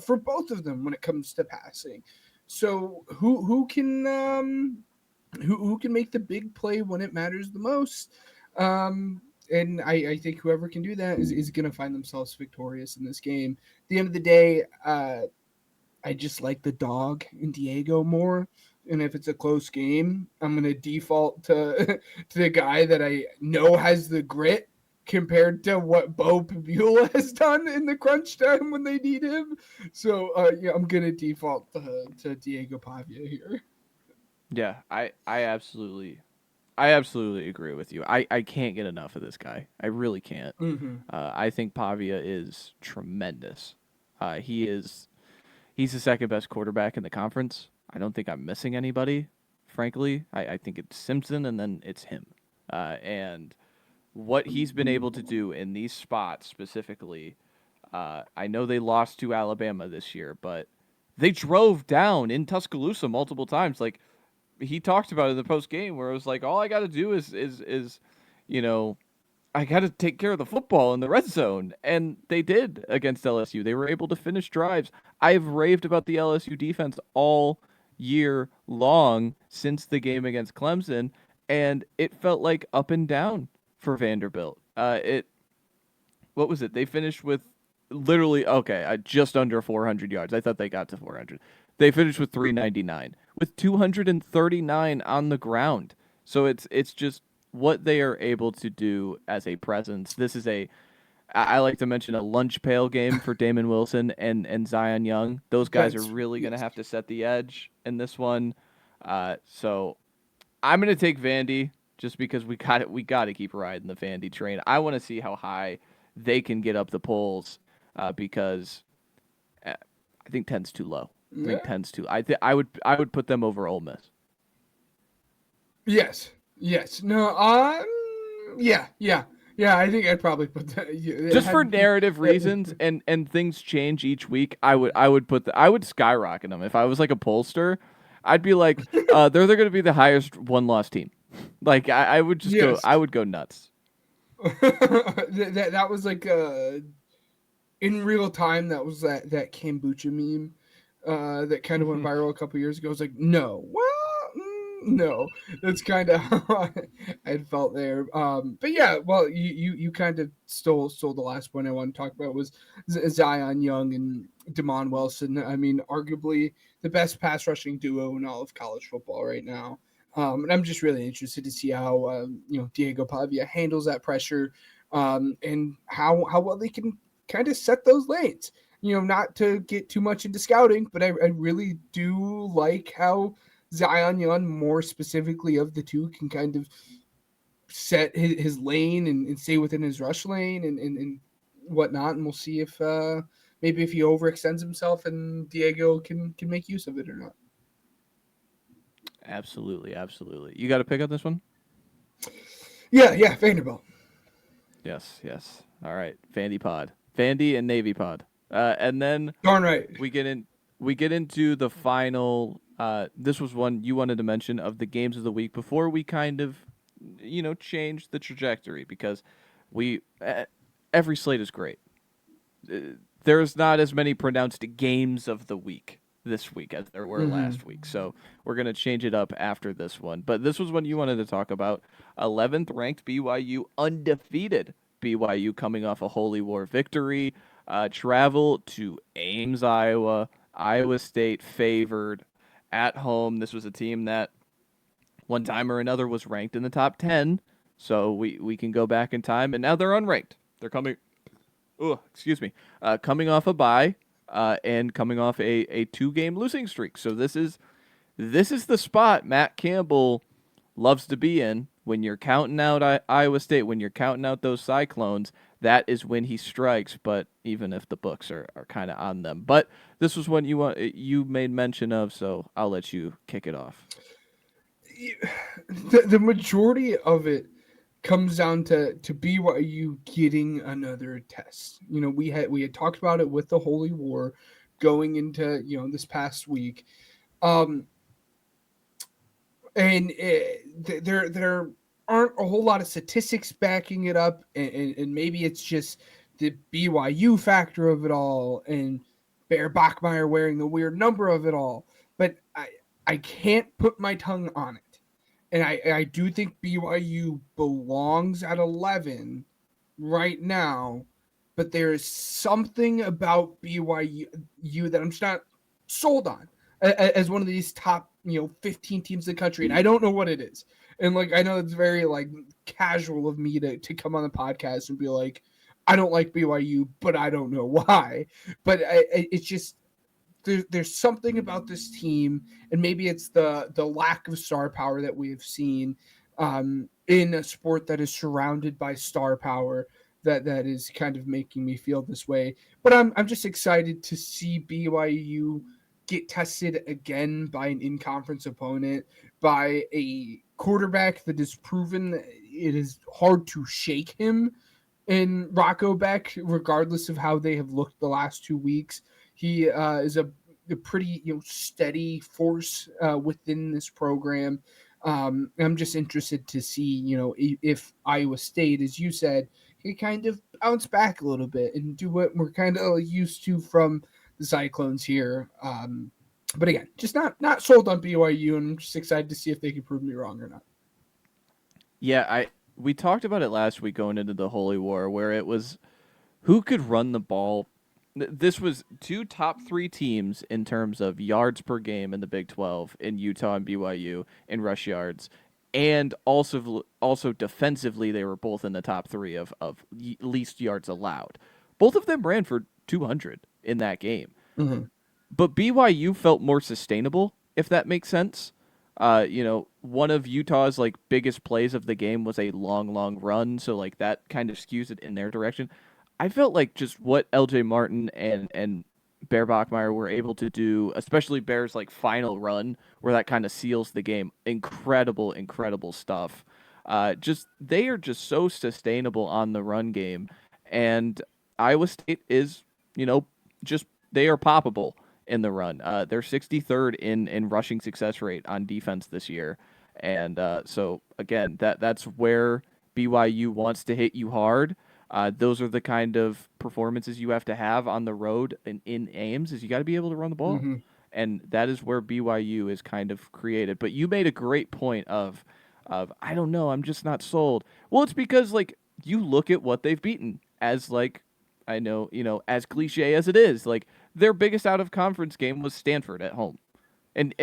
for both of them when it comes to passing. So who can make the big play when it matters the most? And I think whoever can do that is going to find themselves victorious in this game. At the end of the day, I just like the dog in Diego more. And if it's a close game, I'm going to default to to the guy that I know has the grit compared to what Bo Pabula has done in the crunch time when they need him. So yeah, I'm going to default to Diego Pavia here. Yeah, I absolutely agree with you. I can't get enough of this guy. I really can't. Mm-hmm. I think Pavia is tremendous. He's the second best quarterback in the conference. I don't think I'm missing anybody, frankly. I think it's Simpson and then it's him. And what he's been able to do in these spots specifically, I know they lost to Alabama this year, but they drove down in Tuscaloosa multiple times. Like he talked about it in the post game where it was like, all I got to do is, you know, I got to take care of the football in the red zone. And they did against LSU. They were able to finish drives. I've raved about the LSU defense all year long since the game against Clemson, and it felt like up and down for Vanderbilt. What was it? They finished with literally just under 400 yards. I thought they got to 400. They finished with 399 with 239 on the ground. So it's just what they are able to do as a presence. This is I like to mention a lunch pail game for Damon Wilson and Zion Young. Those guys are really going to have to set the edge in this one. So I'm going to take Vandy just because we got to keep riding the Vandy train. I want to see how high they can get up the polls because I think 10's too low. I think Yeah. 10's too. I would put them over Ole Miss. Yes. Yes. No. Yeah. Yeah. Yeah. I think I'd probably put that. Just for narrative reasons and things change each week, I would skyrocket them. If I was like a pollster, I'd be like, they're going to be the highest one loss team. Like I would just Yes. I would go nuts. That was like in real time. That was that kombucha meme that kind of went viral a couple years ago. I was like, no, well, no. That's kind of how I felt there. But yeah, well, you kind of stole the last point I want to talk about was Zion Young and Damon Wilson. I mean, arguably the best pass rushing duo in all of college football right now. And I'm just really interested to see how Diego Pavia handles that pressure, and how well they can kind of set those lanes. Not to get too much into scouting, but I really do like how Zion Young, more specifically of the two, can kind of set his lane and stay within his rush lane and whatnot. And we'll see if maybe if he overextends himself and Diego can make use of it or not. Absolutely, absolutely. You got to pick up this one. Yeah, Vanderbilt. Yes, yes. All right, Vandy Pod, Vandy and Navy Pod, and then Darn right. we get into the final. This was one you wanted to mention of the games of the week before we kind of, change the trajectory because we every slate is great. there's not as many pronounced games of the week this week as there were Mm-hmm. last week. So we're going to change it up after this one. But this was one you wanted to talk about. 11th ranked BYU, undefeated BYU, coming off a Holy War victory. Travel to Ames, Iowa. Iowa State favored at home. This was a team that one time or another was ranked in the top 10. So we can go back in time, and now they're unranked. They're coming. Oh, excuse me. Coming off a bye, and coming off a 2-game losing streak. So this is the spot Matt Campbell loves to be in when you're counting out Iowa State, when you're counting out those Cyclones. That is when he strikes. But even if the books are kind of on them, but this was one you made mention of, so I'll let you kick it off. The majority of it comes down to BYU getting another test. We had talked about it with the Holy War going into this past week. Um, and there aren't a whole lot of statistics backing it up, and maybe it's just the BYU factor of it all, and Bear Bachmeyer wearing the weird number of it all. But I can't put my tongue on it, and I do think BYU belongs at 11 right now. But there is something about BYU that I'm just not sold on as one of these top 15 teams in the country, and I don't know what it is. And like I know it's very like casual of me to come on the podcast and be like, I don't like BYU, but I don't know why. But it's just there's something about this team, and maybe it's the lack of star power that we have seen in a sport that is surrounded by star power that is kind of making me feel this way. But I'm just excited to see BYU get tested again by an in-conference opponent, by a quarterback that has proven it is hard to shake him in Rocco Beck, regardless of how they have looked the last 2 weeks. He is a pretty steady force within this program. I'm just interested to see if Iowa State, as you said, can kind of bounce back a little bit and do what we're kind of used to from the Cyclones here. But again, just not sold on BYU, and I'm just excited to see if they can prove me wrong or not. Yeah, we talked about it last week going into the Holy War, where it was who could run the ball. This was two top 3 teams in terms of yards per game in the Big 12 in Utah and BYU in rush yards, and also defensively they were both in the top 3 of least yards allowed. Both of them ran for 200 in that game. Mm-hmm. But BYU felt more sustainable, if that makes sense. One of Utah's like biggest plays of the game was a long run, so like that kind of skews it in their direction. I felt like just what LJ Martin and Bear Bachmeyer were able to do, especially Bear's like final run, where that kind of seals the game. Incredible stuff. Just they are just so sustainable on the run game, and Iowa State is, just they are poppable in the run. They're 63rd in rushing success rate on defense this year, and so again, that's where BYU wants to hit you hard. Those are the kind of performances you have to have on the road in Ames. Is you got to be able to run the ball, Mm-hmm. and that is where BYU is kind of created. But you made a great point of I don't know, I'm just not sold. Well, it's because like you look at what they've beaten as like I know, as cliche as it is, like their biggest out of conference game was Stanford at home. And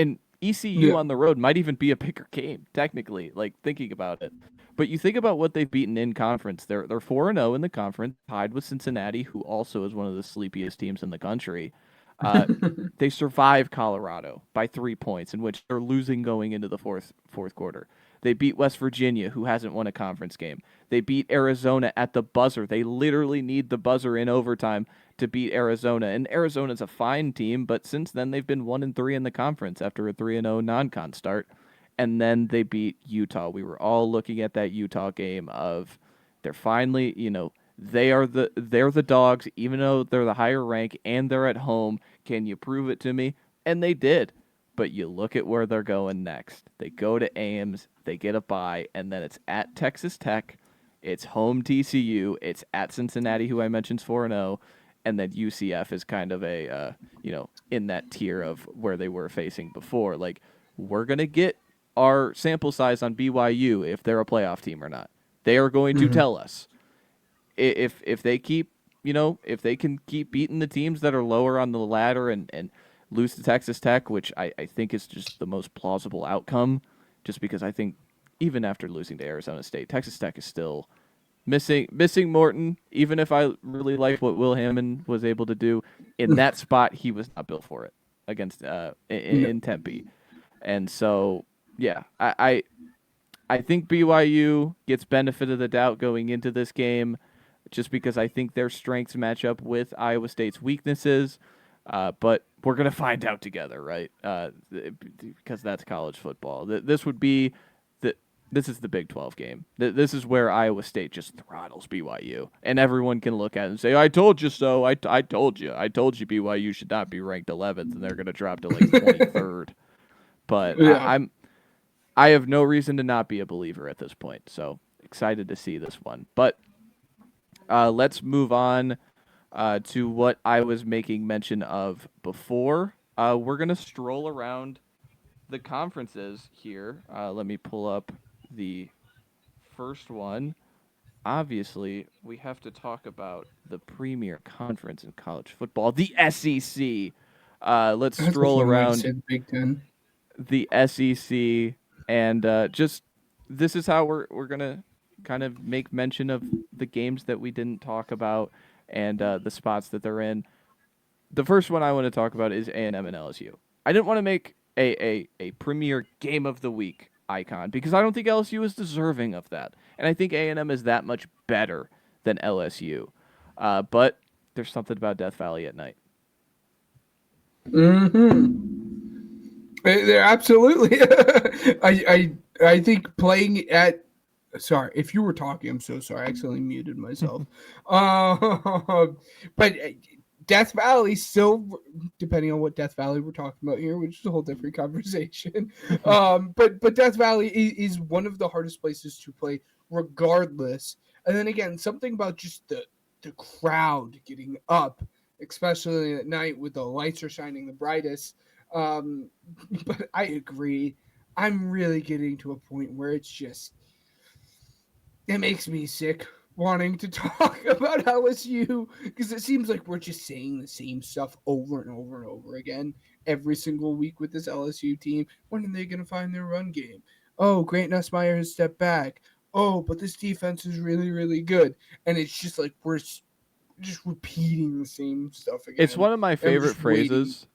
ECU Yeah. on the road might even be a bigger game, technically, like thinking about it. But you think about what they've beaten in conference. They're 4-0 in the conference, tied with Cincinnati, who also is one of the sleepiest teams in the country. Uh, they survive Colorado by 3 points, in which they're losing going into the fourth quarter. They beat West Virginia, who hasn't won a conference game. They beat Arizona at the buzzer. They literally need the buzzer in overtime to beat Arizona. And Arizona's a fine team, but since then they've been 1-3 in the conference after a 3-0 non-con start. And then they beat Utah. We were all looking at that Utah game of they're finally, they're the dogs, even though they're the higher rank and they're at home. Can you prove it to me? And they did. But you look at where they're going next. They go to Ames, they get a bye, and then it's at Texas Tech, it's home TCU, it's at Cincinnati, who I mentioned 4-0, and then UCF is kind of a in that tier of where they were facing before. Like, we're gonna get our sample size on BYU if they're a playoff team or not. They are going to Mm-hmm. tell us if they keep if they can keep beating the teams that are lower on the ladder and lose to Texas Tech, which I think is just the most plausible outcome, just because I think even after losing to Arizona State, Texas Tech is still missing Morton. Even if I really like what Will Hammond was able to do in that spot, he was not built for it against in Tempe, and so yeah, I think BYU gets benefit of the doubt going into this game, just because I think their strengths match up with Iowa State's weaknesses. But we're gonna find out together, right? Because that's college football. This would be this is the Big 12 game. This is where Iowa State just throttles BYU, and everyone can look at it and say, "I told you so. I told you. I told you BYU should not be ranked 11th, and they're gonna drop to like 23rd." But Yeah. I have no reason to not be a believer at this point. So excited to see this one. But let's move on to what I was making mention of before. We're going to stroll around the conferences here. Let me pull up the first one. Obviously, we have to talk about the premier conference in college football, the SEC. Let's I thought stroll you might have around said Big Ten. the SEC, and just this is how we're gonna kind of make mention of the games that we didn't talk about and the spots that they're in. The first one I want to talk about is A&M and LSU. I didn't want to make a premier game of the week icon because I don't think LSU is deserving of that, and I think A&M is that much better than LSU. But there's something about Death Valley at night. Mm-hmm. They're absolutely. I think playing at. Sorry, if you were talking, I'm so sorry. I accidentally muted myself. But Death Valley still, depending on what Death Valley we're talking about here, which is a whole different conversation. But Death Valley is one of the hardest places to play, regardless. And then again, something about just the crowd getting up, especially at night with the lights are shining the brightest. But I agree. I'm really getting to a point where it's just it makes me sick wanting to talk about LSU because it seems like we're just saying the same stuff over and over and over again every single week with this LSU team. When are they going to find their run game? Oh, Grant Nussmeier has stepped back. Oh, but this defense is really, really good. And it's just like we're just repeating the same stuff again. It's one of my favorite phrases. Waiting.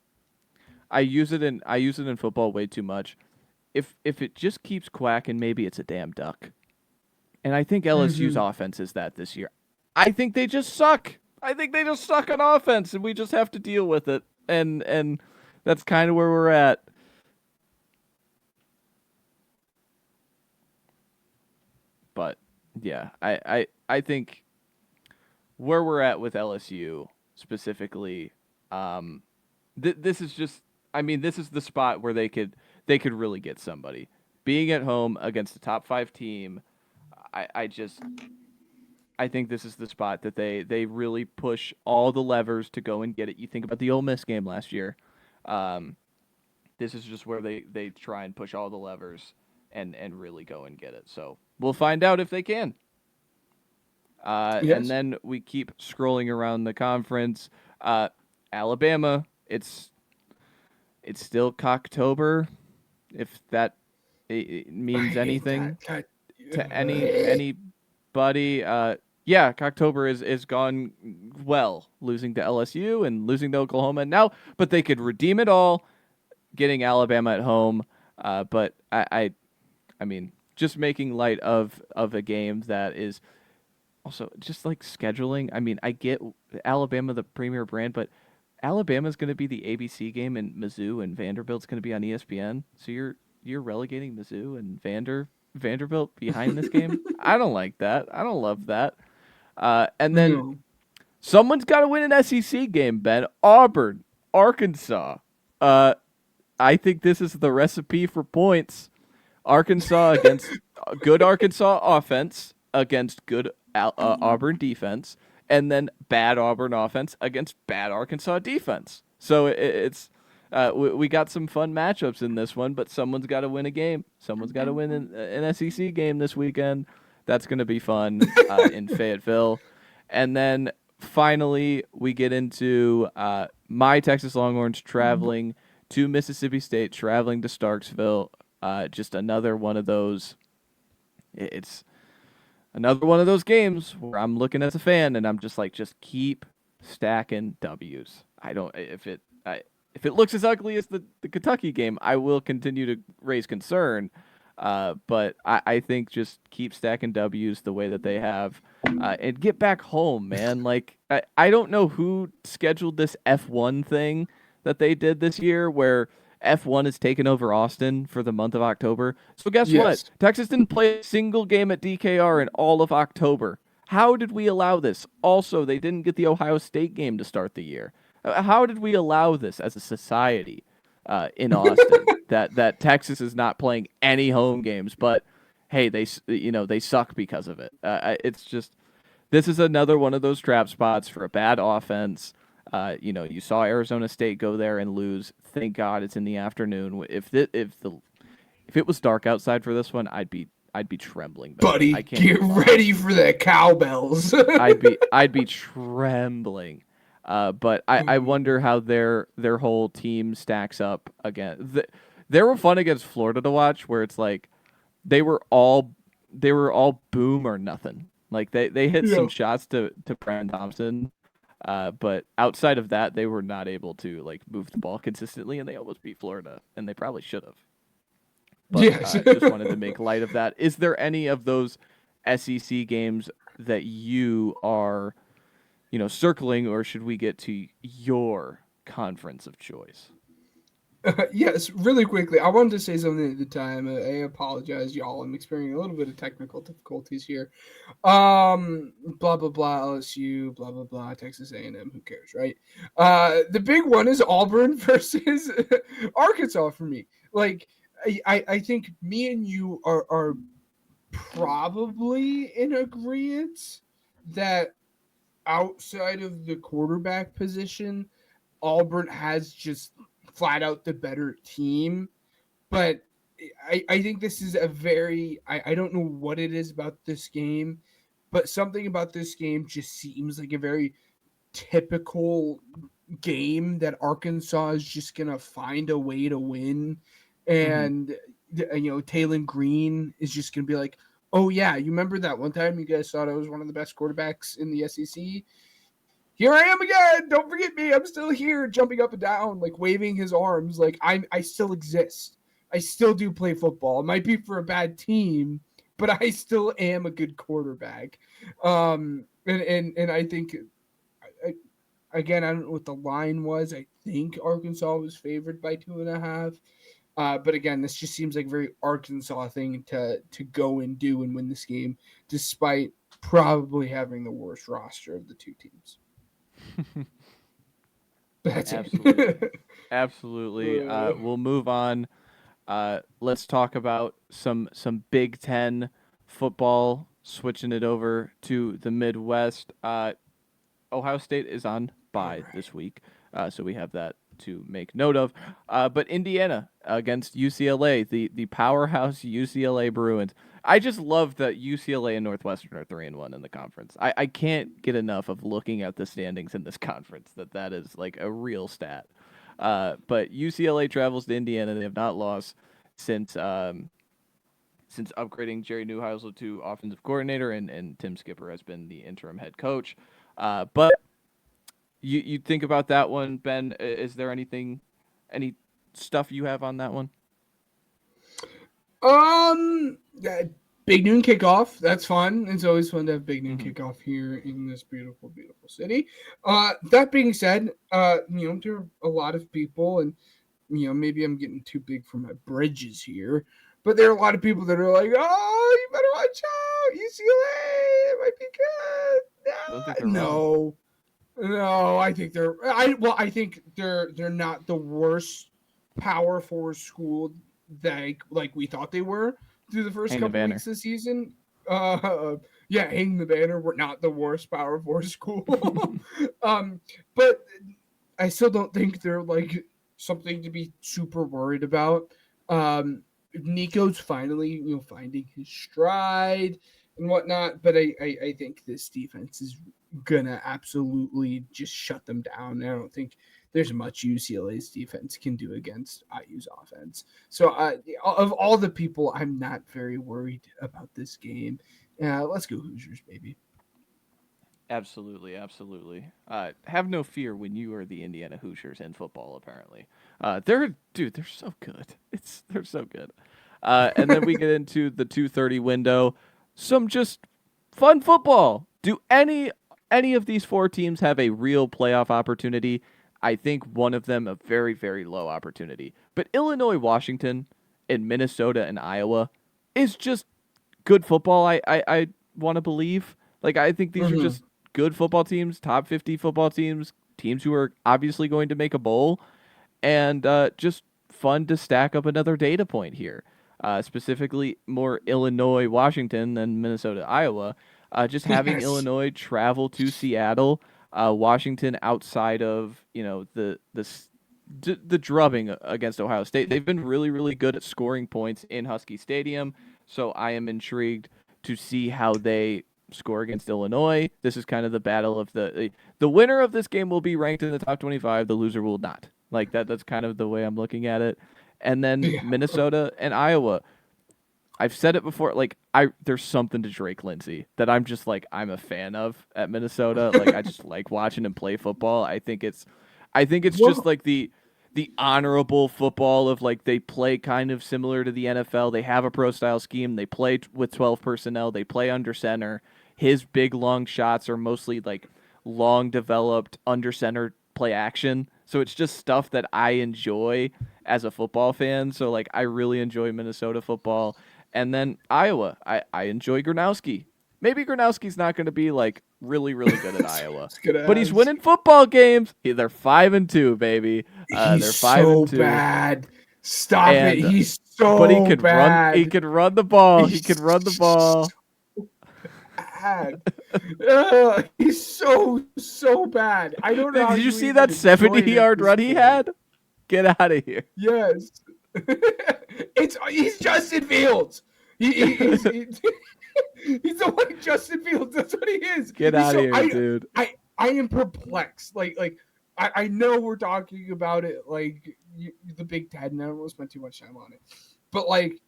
I use it in football way too much. If it just keeps quacking, maybe it's a damn duck. And I think LSU's offense is that this year. I think they just suck. I think they just suck on offense, and we just have to deal with it. And that's kind of where we're at. But yeah, I think where we're at with LSU specifically, this is just. I mean, this is the spot where they could really get somebody. Being at home against a top 5 team, I think this is the spot that they really push all the levers to go and get it. You think about the Ole Miss game last year. This is just where they try and push all the levers and really go and get it. So we'll find out if they can. Yes. And then we keep scrolling around the conference. Alabama, it's still Cocktober, if that it means anything to anybody. Yeah, Cocktober is gone well, losing to LSU and losing to Oklahoma now, but they could redeem it all, getting Alabama at home. But I mean, just making light of a game that is also just like scheduling. I mean, I get Alabama the premier brand, but Alabama's going to be the ABC game, and Mizzou and Vanderbilt's going to be on ESPN. So you're relegating Mizzou and Vanderbilt behind this game. I don't like that. I don't love that. And then someone's got to win an SEC game. Ben, Auburn, Arkansas. I think this is the recipe for points. Arkansas against good Arkansas offense against good Auburn defense. and then bad Auburn offense against bad Arkansas defense. So it's we got some fun matchups in this one, but someone's got to win a game. Someone's got to win an SEC game this weekend. That's going to be fun in Fayetteville. And then finally, we get into my Texas Longhorns traveling to Mississippi State, traveling to Starksville. Just another one of those. It's another one of those games where I'm looking as a fan and I'm just like, just keep stacking W's. I don't if it looks as ugly as the Kentucky game, I will continue to raise concern. But I think just keep stacking W's the way that they have, and get back home, man. Like I don't know who scheduled this F1 thing that they did this year, where F1 is taken over Austin for the month of October. So guess what? Yes. Texas didn't play a single game at DKR in all of October. How did we allow this? Also, they didn't get the Ohio State game to start the year. How did we allow this as a society in Austin that Texas is not playing any home games? But hey, they suck because of it. It's just this is another one of those trap spots for a bad offense. You saw Arizona State go there and lose. Thank God it's in the afternoon. If it was dark outside for this one, I'd be trembling. Buddy, I can't get ready for the cowbells. I'd be trembling. But I wonder how their whole team stacks up again. They were fun against Florida to watch, where it's like they were all boom or nothing. Like they hit some shots to Brandon Thompson, but outside of that, they were not able to like move the ball consistently, and they almost beat Florida, and they probably should have. But Yes. just wanted to make light of that. Is there any of those SEC games that you are, circling, or should we get to your conference of choice? Yes, really quickly. I wanted to say something at the time. I apologize, y'all. I'm experiencing a little bit of technical difficulties here. Blah blah blah. LSU. Blah blah blah. Texas A&M. Who cares, right? The big one is Auburn versus Arkansas for me. Like, I think me and you are probably in agreement that outside of the quarterback position, Auburn has just flat out the better team. But I think this is a very I don't know what it is about this game, but something about this game just seems like a very typical game that Arkansas is just gonna find a way to win. And Taylon Green is just gonna be like, oh yeah, you remember that one time you guys thought I was one of the best quarterbacks in the SEC? Here I am again. Don't forget me. I'm still here, jumping up and down, like waving his arms, like I still exist. I still do play football. It might be for a bad team, but I still am a good quarterback. And I think again, I don't know what the line was. I think Arkansas was favored by 2.5. But again, this just seems like a very Arkansas thing to go and do and win this game, despite probably having the worst roster of the two teams. That's Absolutely. it. Absolutely. We'll move on. Let's talk about some Big Ten football. Switching it over to the Midwest. Ohio State is on bye this week, so we have that to make note of. But Indiana against UCLA, the powerhouse UCLA Bruins. I just love that UCLA and Northwestern are 3-1 in the conference. I can't get enough of looking at the standings in this conference. That is like a real stat. But UCLA travels to Indiana. They have not lost since upgrading Jerry Neuheisel to offensive coordinator, and Tim Skipper has been the interim head coach. But you think about that one, Ben. Is there any stuff you have on that one? Big noon kickoff. That's fun. It's always fun to have big noon kickoff here in this beautiful, beautiful city. That being said, there are a lot of people, and maybe I'm getting too big for my bridges here, but there are a lot of people that are like, "Oh, you better watch out, UCLA. It might be good." I don't think they're wrong. No, I think I think they're not the worst Power Four school that like we thought they were through the first Hang the couple banner. weeks of the season. Yeah, hang the banner. We're not the worst Power Four school. But I still don't think they're like something to be super worried about. Nico's finally, finding his stride and whatnot, but I think this defense is gonna absolutely just shut them down. I don't think there's much UCLA's defense can do against IU's offense. So of all the people, I'm not very worried about this game. Let's go Hoosiers, baby. Absolutely, absolutely. Have no fear when you are the Indiana Hoosiers in football. Apparently, they're so good. They're so good. And then we get into the 2:30 window. Some just fun football. Do any of these four teams have a real playoff opportunity? I think one of them a very very low opportunity. But Illinois, Washington, and Minnesota and Iowa is just good football. I want to believe. Like I think these are Mhm. just good football teams, top 50 football teams, teams who are obviously going to make a bowl, and just fun to stack up another data point here. Specifically, more Illinois, Washington than Minnesota, Iowa. Just having Yes. Illinois travel to Seattle, Washington outside of the drubbing against Ohio State. They've been really really good at scoring points in Husky Stadium, so I am intrigued to see how they score against Illinois. This is kind of the battle of the winner of this game will be ranked in the top 25, the loser will not. Like that's kind of the way I'm looking at it. And then Yeah. Minnesota and Iowa. I've said it before, like there's something to Drake Lindsey that I'm just like I'm a fan of at Minnesota. Like I just like watching him play football. I think it's just Well, like the honorable football of like they play kind of similar to the NFL. They have a pro style scheme. They play with 12 personnel. They play under center. His big long shots are mostly like long developed under center play action. So it's just stuff that I enjoy as a football fan. So like I really enjoy Minnesota football. And then Iowa, I enjoy Gronowski. Maybe Gronowski's not going to be like really really good at I Iowa, was gonna but he's ask. winning football games. They're 5-2, baby. He's They're five so and two, bad. Stop it. and He's but he so could run. He bad. could run the ball. He He's could run the ball. so bad. He's so bad. I don't know how Did you you see that even enjoy it at 70-yard this run he point. had? Get out of here. Yes. He's Justin Fields. He's the one Justin Fields. That's what he is. Get He's out of so here, dude. I am perplexed. I know we're talking about it like the Big Ten, and I don't want to spend too much time on it, but like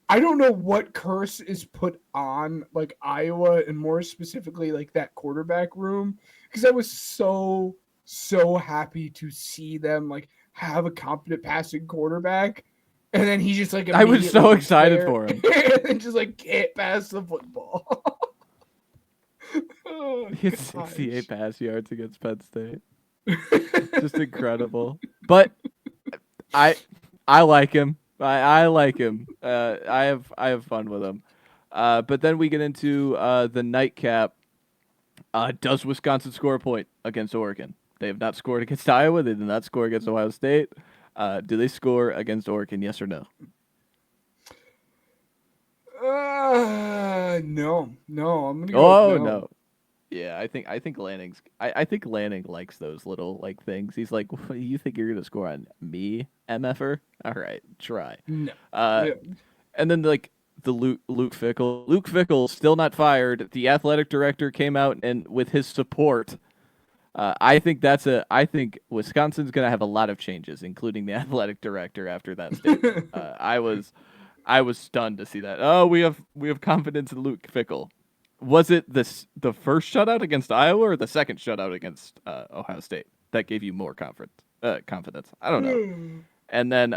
I don't know what curse is put on like Iowa and more specifically like that quarterback room because I was so happy to see them like have a competent passing quarterback. And then he just like I was so immediately gets excited there for him. and just like can't pass the football. Oh He had gosh. 68 pass yards against Penn State. Just incredible. But I I like him. I like him. I have fun with him. But then we get into the nightcap. Does Wisconsin score a point against Oregon? They have not scored against Iowa. They did not score against Ohio State. Do they score against Oregon? Yes or no? No. I'm gonna go with Oh no. no. Yeah, I think Lanning likes those little like things. He's like, what, you think you're gonna score on me, MFer? All right, try. No. Uh, Yeah. and then like the Luke Fickle. Luke Fickle still not fired. The athletic director came out and with his support. I think Wisconsin's gonna have a lot of changes, including the athletic director after that statement. I was stunned to see that. Oh, we have confidence in Luke Fickle. Was it the first shutout against Iowa or the second shutout against Ohio State that gave you more confidence? I don't know. And then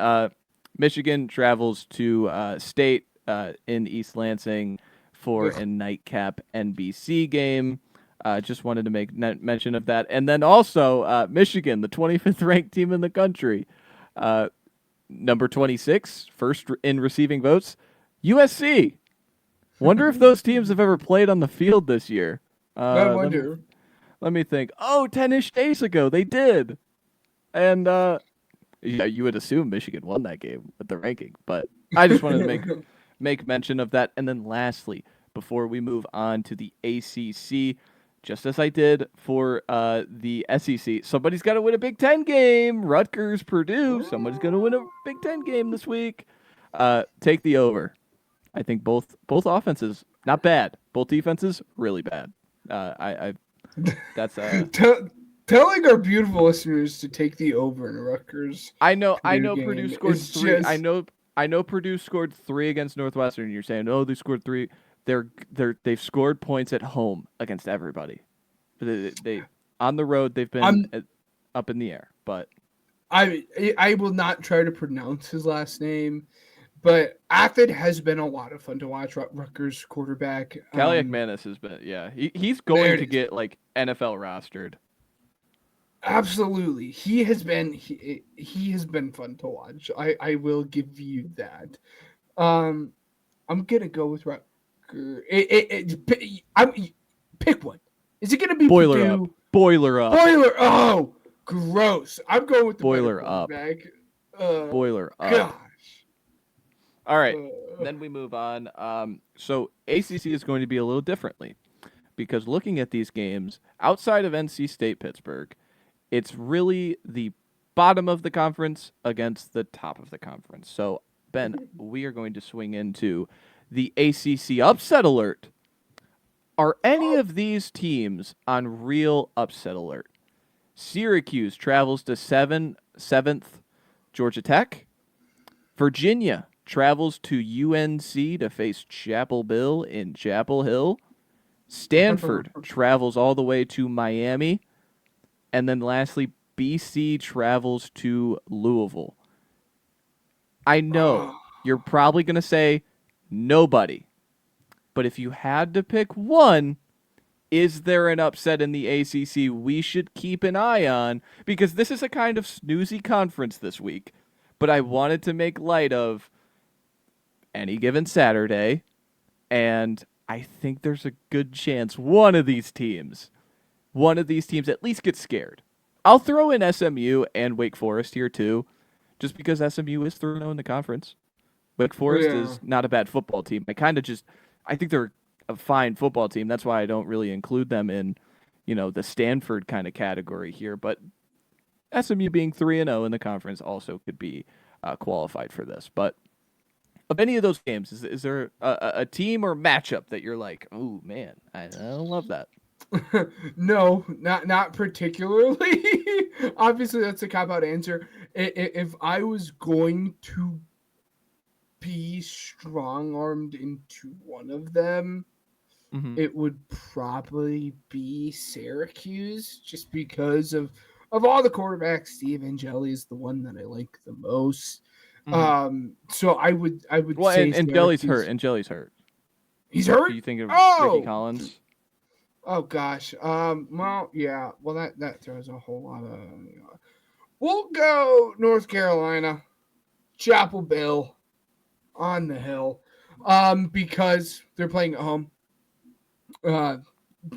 Michigan travels to State in East Lansing for Ugh. a nightcap NBC game. Just wanted to make mention of that. And then also Michigan, the 25th ranked team in the country, number 26, first in receiving votes. USC. Wonder if those teams have ever played on the field this year. I Let me wonder. let me think. Oh, 10-ish days ago they did. And yeah, you would assume Michigan won that game with the ranking, but I just wanted to make mention of that. And then lastly, before we move on to the ACC. Just as I did for the SEC, somebody's got to win a Big Ten game. Rutgers, Purdue, somebody's going to win a Big Ten game this week. Take the over. I think both offenses not bad. Both defenses really bad. I that's Telling our beautiful listeners to take the over in Rutgers. I know Purdue Purdue game scored is 3. just- I know Purdue scored 3 against Northwestern. You're saying, "Oh, they scored 3." They've scored points at home against everybody. They on the road they've been up in the air, but I will not try to pronounce his last name, but Athid has been a lot of fun to watch. Rutgers quarterback Kaliakmanis has been he's going to get like NFL rostered. Absolutely, he has been fun to watch. I will give you that. I'm gonna go with Rutgers. Pick one. Is it gonna be Boiler Purdue? up. Boiler up. Boiler. Oh, gross. I'm going with the Boiler up. Boiler up. Gosh. All right. Then we move on. So ACC is going to be a little differently because looking at these games outside of NC State Pittsburgh, it's really the bottom of the conference against the top of the conference. So, Ben, we are going to swing into the ACC Upset Alert. Are any of these teams on real upset alert? Syracuse travels to 7th Georgia Tech. Virginia travels to UNC to face Chapel Hill in Chapel Hill. Stanford travels all the way to Miami. And then lastly, BC travels to Louisville. I know you're probably going to say nobody. But if you had to pick one, is there an upset in the ACC we should keep an eye on? Because this is a kind of snoozy conference this week. But I wanted to make light of any given Saturday. And I think there's a good chance one of these teams at least gets scared. I'll throw in SMU and Wake Forest here too, just because SMU is 3-0 in the conference. Wake Forest is not a bad football team. I think they're a fine football team. That's why I don't really include them in, the Stanford kind of category here. But SMU being 3-0 in the conference also could be qualified for this. But of any of those games, is there a team or matchup that you're like, oh man, I don't love that? No, not particularly. Obviously, that's a cop-out answer. If I was going to be strong-armed into one of them, it would probably be Syracuse, just because of all the quarterbacks. Steve Angeli is the one that I like the most. So I would say Angeli's hurt. Angeli's hurt. He's hurt. Do you think of Oh! Ricky Collins? Oh gosh. Well, yeah. Well, that throws a whole lot of. We'll go North Carolina, Chapel Hill, on the hill, because they're playing at home. That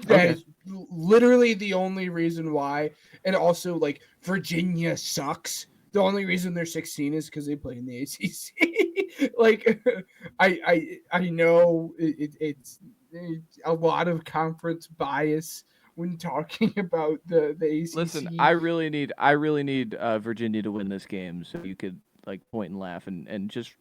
is literally the only reason why, and also like Virginia sucks. The only reason they're 16 is because they play in the ACC. Like, I know it's a lot of conference bias when talking about the ACC. Listen, I really need Virginia to win this game so you could like point and laugh and just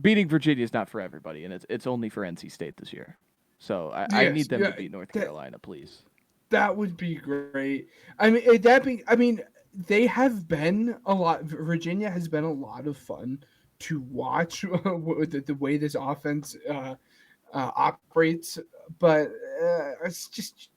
beating Virginia is not for everybody, and it's only for NC State this year. So I need them to beat North Carolina, please. That would be great. They have been a lot. Virginia has been a lot of fun to watch with the way this offense operates, but it's just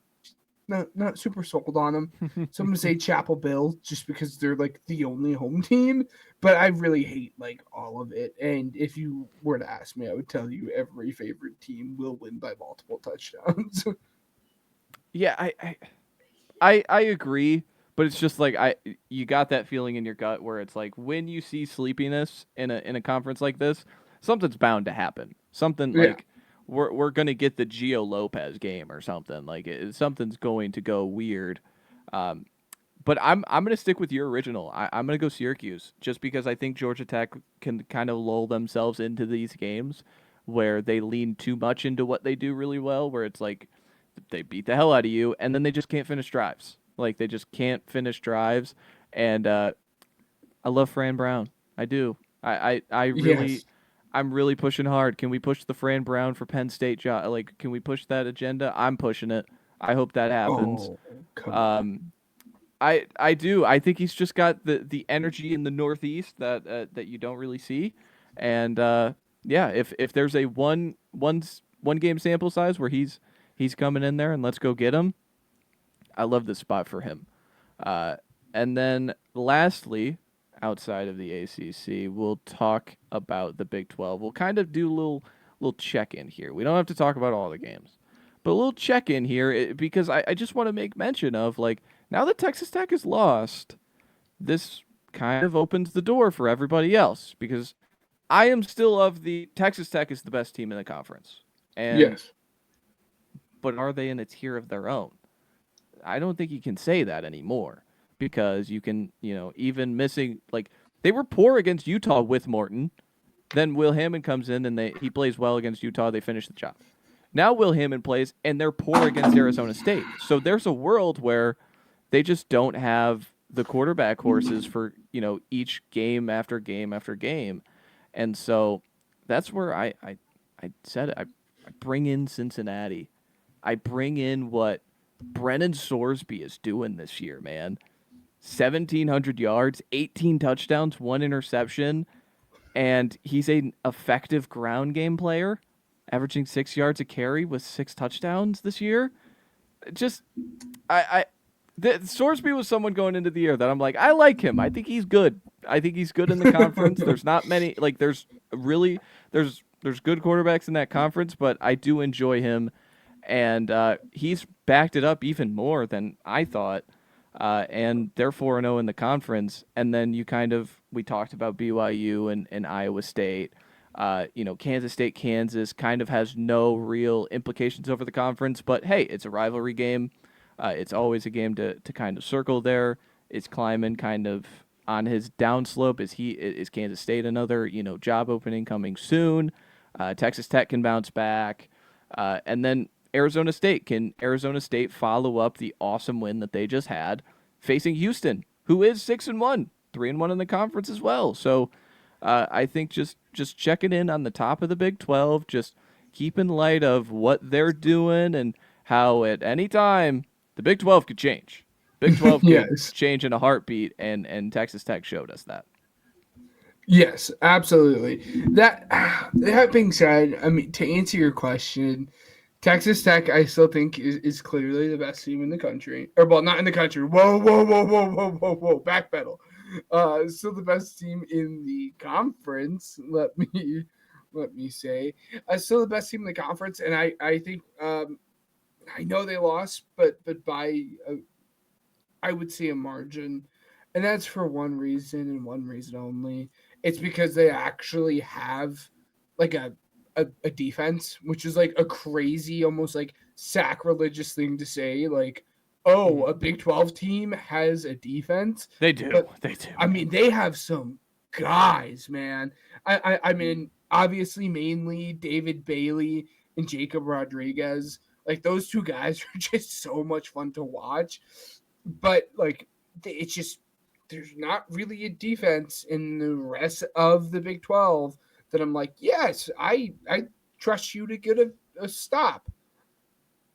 not super sold on them. So I'm gonna say Chapel Hill just because they're like the only home team, but I really hate like all of it. And if you were to ask me, I would tell you every favorite team will win by multiple touchdowns. Yeah, I agree, but it's just like you got that feeling in your gut where it's like when you see sleepiness in a conference like this, something's bound to happen. Something like we're gonna get the Gio Lopez game or something. Like something's going to go weird. But I'm gonna stick with your original. I'm gonna go Syracuse just because I think Georgia Tech can kind of lull themselves into these games. where they lean too much into what they do really well, where it's like they beat the hell out of you and then they just can't finish drives. Like they just can't finish drives. And I love Fran Brown. I do. I really, Yes. I'm really pushing hard. Can we push the Fran Brown for Penn State job? Like, can we push that agenda? I'm pushing it. I hope that happens. Oh, come on. Um, I do. I think he's just got the energy in the Northeast that you don't really see, and yeah, if there's a one game sample size where he's coming in there and let's go get him, I love this spot for him. Uh, and then lastly, outside of the ACC, we'll talk about the Big 12. We'll kind of do a little check in here. We don't have to talk about all the games, but a little check in here because I just want to make mention of like now that Texas Tech is lost, this kind of opens the door for everybody else because I am still of the Texas Tech is the best team in the conference. And Yes. but are they in a tier of their own? I don't think you can say that anymore because you can, even missing like they were poor against Utah with Morton. Then Will Hammond comes in and he plays well against Utah. They finish the job. Now Will Hammond plays and they're poor against Arizona State. So there's a world where they just don't have the quarterback horses for, each game after game after game. And so that's where I said it. I bring in Cincinnati. I bring in what Brennan Sorsby is doing this year, man. 1,700 yards, 18 touchdowns, 1 interception, and he's an effective ground game player, averaging 6 yards a carry with 6 touchdowns this year. Just, Sorsby was someone going into the year that I'm like, I like him. I think he's good. I think he's good in the conference. There's not many, like, there's good quarterbacks in that conference, but I do enjoy him, and he's backed it up even more than I thought. And they're 4-0 in the conference. And then we talked about BYU and Iowa State. Kansas State, Kansas kind of has no real implications over the conference, but hey, it's a rivalry game. It's always a game to kind of circle there. It's climbing kind of on his downslope. Is Kansas State another, job opening coming soon? Texas Tech can bounce back. And then Arizona State. Can Arizona State follow up the awesome win that they just had facing Houston, who is 6-1, 3-1 in the conference as well? So I think just checking in on the top of the Big 12, just keep in light of what they're doing and how at any time the Big 12 could change. Big 12 could Yes. change in a heartbeat, and Texas Tech showed us that. Yes, absolutely. That being said, I mean, to answer your question, Texas Tech, I still think is clearly the best team in the country. Or well, not in the country. Whoa, whoa, whoa, whoa, whoa, whoa, whoa. Backpedal. Still the best team in the conference. Let me say, still the best team in the conference, and I think I know they lost, but by I would say a margin, and that's for one reason and one reason only. It's because they actually have like a defense, which is like a crazy, almost like sacrilegious thing to say. Like, oh, Mhm. a Big 12 team has a defense, They do. but They do. I mean they have some guys, man. I mean, obviously, mainly David Bailey and Jacob Rodriguez. Like those two guys are just so much fun to watch, but like it's just there's not really a defense in the rest of the Big 12 that I'm like, yes, I trust you to get a stop.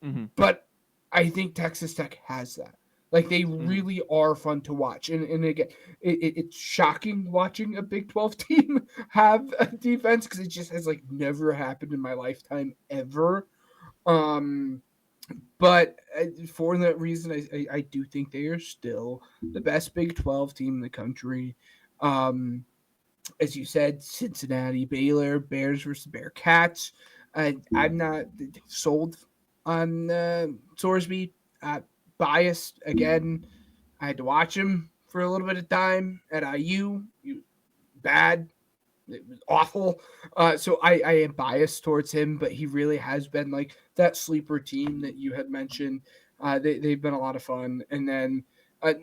Mm-hmm. But I think Texas Tech has that. Like they Mm-hmm. really are fun to watch, and again, it's shocking watching a Big 12 team have a defense because it just has like never happened in my lifetime ever. Um, but for that reason, I do think they are still the best Big 12 team in the country. Um, as you said, Cincinnati, Baylor, Bears versus Bearcats. I'm not sold on Sorsby. Biased again. I had to watch him for a little bit of time at IU. Bad. It was awful. So I am biased towards him, but he really has been like that sleeper team that you had mentioned. They've been a lot of fun. And then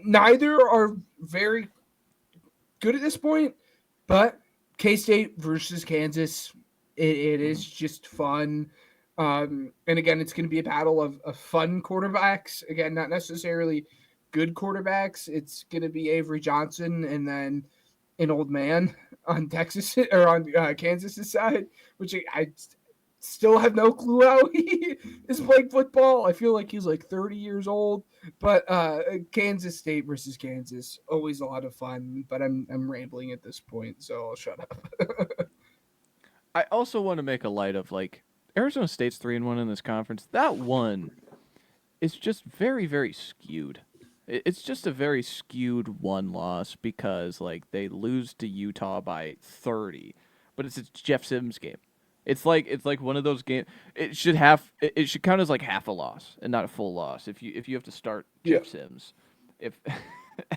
neither are very good at this point, but K State versus Kansas. It Hmm. is just fun. And again, it's going to be a battle of fun quarterbacks. Again, not necessarily good quarterbacks. It's going to be Avery Johnson and then an old man on Texas or on Kansas's side, which I still have no clue how he is playing football. I feel like he's like 30 years old. But Kansas State versus Kansas, always a lot of fun. But I'm rambling at this point, so I'll shut up. I also want to make a light of like Arizona State's 3-1 in this conference. That one is just very, very skewed. It's just a very skewed one loss because like they lose to Utah by 30, but it's a Jeff Sims game. It's like one of those games. It should count as like half a loss and not a full loss if you have to start Yeah. Jeff Sims. If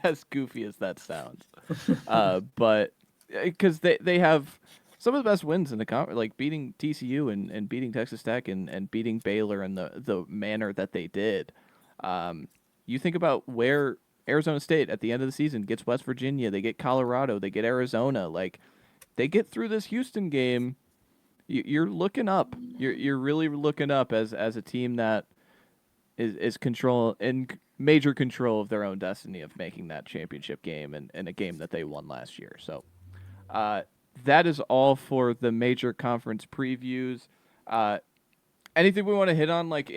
as goofy as that sounds, but because they have some of the best wins in the conference, like beating TCU and beating Texas Tech and beating Baylor in the manner that they did. You think about where Arizona State at the end of the season gets West Virginia, they get Colorado, they get Arizona. Like they get through this Houston game, you're looking up. You're really looking up as a team that is control in major control of their own destiny of making that championship game and a game that they won last year. So uh, that is all for the major conference previews. Uh, Anything we want to hit on? Like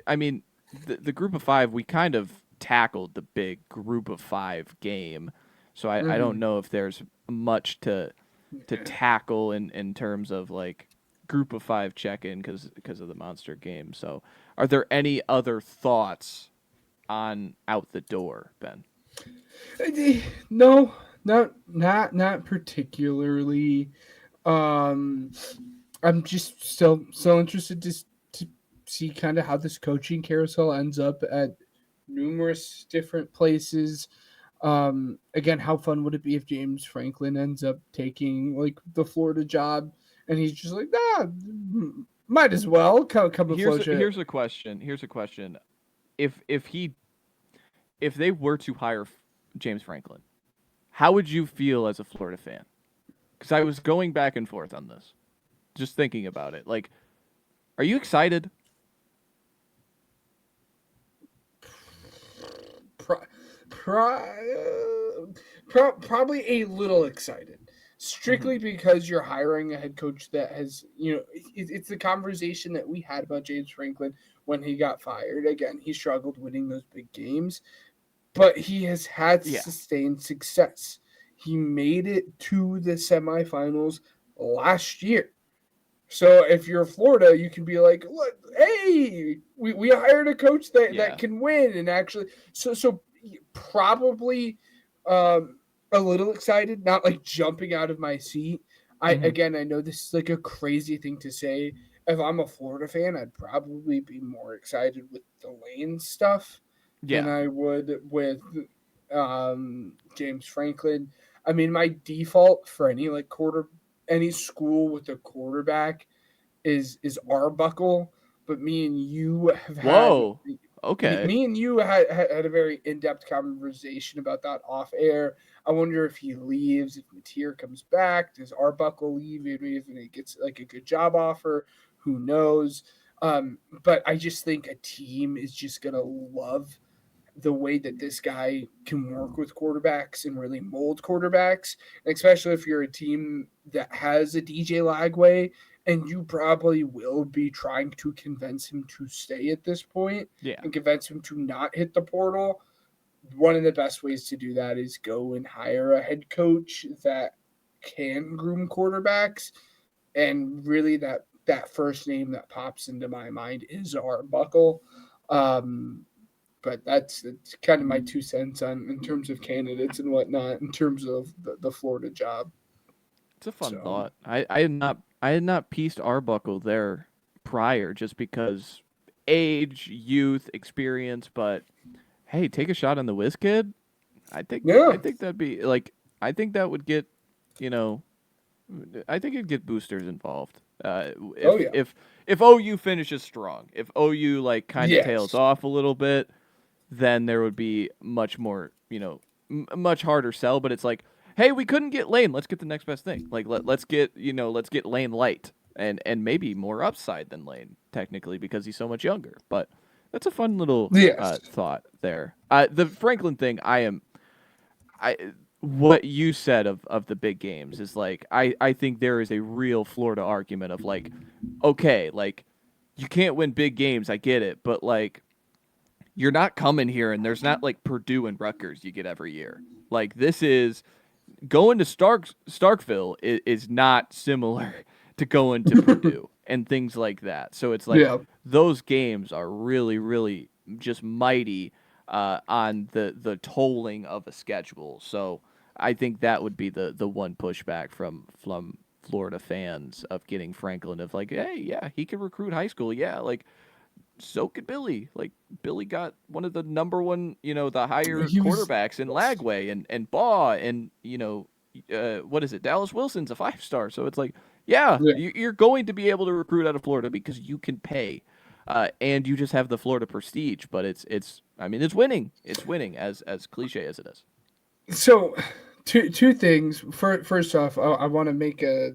I mean, the group of five, we kind of tackled the big group of five game, so I don't Mhm. know if there's much to tackle in terms of like group of five check in because of the monster game. So, are there any other thoughts on out the door, Ben? No, not particularly. Um, I'm just still interested to see kind of how this coaching carousel ends up at numerous different places. Again, how fun would it be if James Franklin ends up taking like the Florida job and he's just like, might as well come and float it. Here's a question. Here's a question. If they were to hire James Franklin, how would you feel as a Florida fan? Because I was going back and forth on this, just thinking about it. Like, are you excited? Pro- Probably a little excited, Hmm. strictly because you're hiring a head coach that has, it's the conversation that we had about James Franklin when he got fired. Again, he struggled winning those big games, but he has had Yeah. sustained success. He made it to the semifinals last year. So if you're Florida, you can be like, look, hey, we hired a coach that Yeah. can win and actually so probably a little excited, not like jumping out of my seat. Hmm. I know this is like a crazy thing to say. If I'm a Florida fan, I'd probably be more excited with the Lane stuff than Yeah. I would with James Franklin. I mean, my default for any school with a quarterback is Arbuckle, but me and you have had Whoa. Okay. me and you had a very in-depth conversation about that off air. I wonder if he leaves, if Mateer comes back, does Arbuckle leave? Maybe if he gets like a good job offer, who knows? But I just think a team is just gonna love the way that this guy can work with quarterbacks and really mold quarterbacks, especially if you're a team that has a DJ Lagway, and you probably will be trying to convince him to stay at this point Yeah. and convince him to not hit the portal. One of the best ways to do that is go and hire a head coach that can groom quarterbacks. And really, that first name that pops into my mind is Arbuckle. Um, but that's kind of my 2 cents on in terms of candidates and whatnot in terms of the Florida job. It's a fun So thought. I had not pieced Arbuckle there prior just because age, youth, experience, but hey, take a shot on the whiz kid. I yeah, think that'd be like I think that would get, you know, I think it'd get boosters involved. oh yeah, If OU finishes strong, if OU like kind of tails yes, off a little bit, then there would be much more, much harder sell. But it's like, hey, we couldn't get Lane. Let's get the next best thing. Like let's get Lane light. and maybe more upside than Lane technically because he's so much younger. But that's a fun little Yes. thought there. The Franklin thing, I what you said of the big games is like I think there is a real Florida argument of like, okay, like you can't win big games, I get it, but like you're not coming here and there's not like Purdue and Rutgers you get every year. Like this is going to Starkville is not similar to going to Purdue and things like that. So it's like Yeah. those games are really, really just mighty on the tolling of a schedule. So I think that would be the one pushback from Florida fans of getting Franklin of like, hey, yeah, he can recruit high school. Yeah, like so could Billy. Like Billy got one of the number one, the higher He was. quarterbacks in Lagway and Baugh and what is it? Dallas Wilson's a 5-star. So it's like, yeah, Yeah. you're going to be able to recruit out of Florida because you can pay, and you just have the Florida prestige. But it's I mean it's winning. It's winning as cliche as it is. So, two things. First off, I want to make a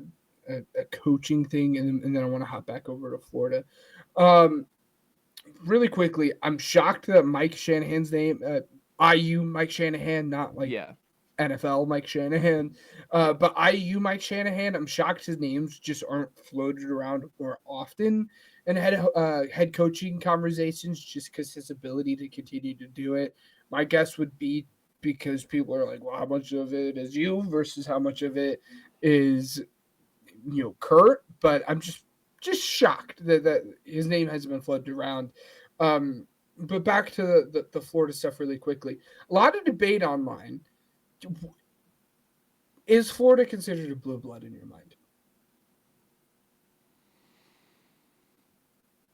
coaching thing, and then I want to hop back over to Florida. Um, really quickly, I'm shocked that Mike Shanahan's name, IU Mike Shanahan, not like Yeah, NFL Mike Shanahan, but IU Mike Shanahan. I'm shocked his names just aren't floated around more often in head coaching conversations, just because his ability to continue to do it. My guess would be because people are like, well, how much of it is you versus how much of it is Kurt? But I'm just shocked that his name hasn't been floated around. But back to the Florida stuff really quickly. A lot of debate online. Is Florida considered a blue blood in your mind?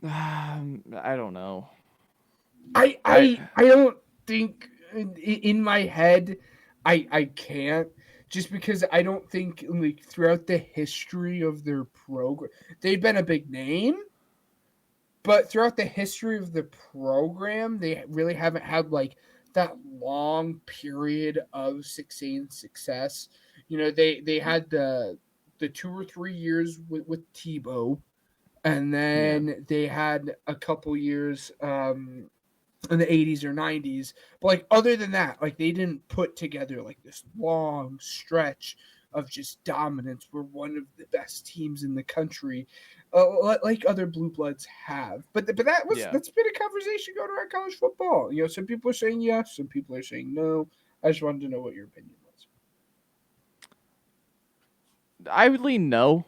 I don't know. I I I I don't think in my head I can't, just because I don't think like throughout the history of their program they've been a big name, but throughout the history of the program they really haven't had like that long period of sustained success. They had the 2 or 3 years with Tebow, and yeah then they had a couple years in the 80s or 90s. But like other than that, like they didn't put together like this long stretch of just dominance. We're one of the best teams in the country, like other blue bloods have. But yeah. that's been a conversation going around college football. Some people are saying yes, some people are saying no. I just wanted to know what your opinion was. I would lean no.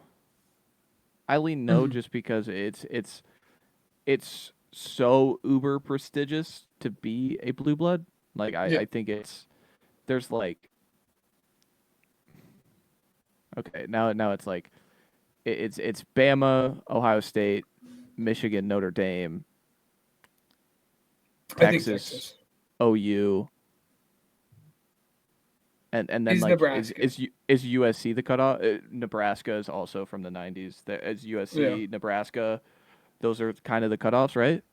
I lean no Mhm. just because it's so uber prestigious to be a blue blood. Like Yeah, I think there's like okay now it's like it's Bama, Ohio State, Michigan, Notre Dame, I think Texas, Texas OU, and then is like Nebraska. is USC the cutoff? Nebraska is also from the 90s. Is Yeah, USC, Nebraska, those are kind of the cutoffs, right?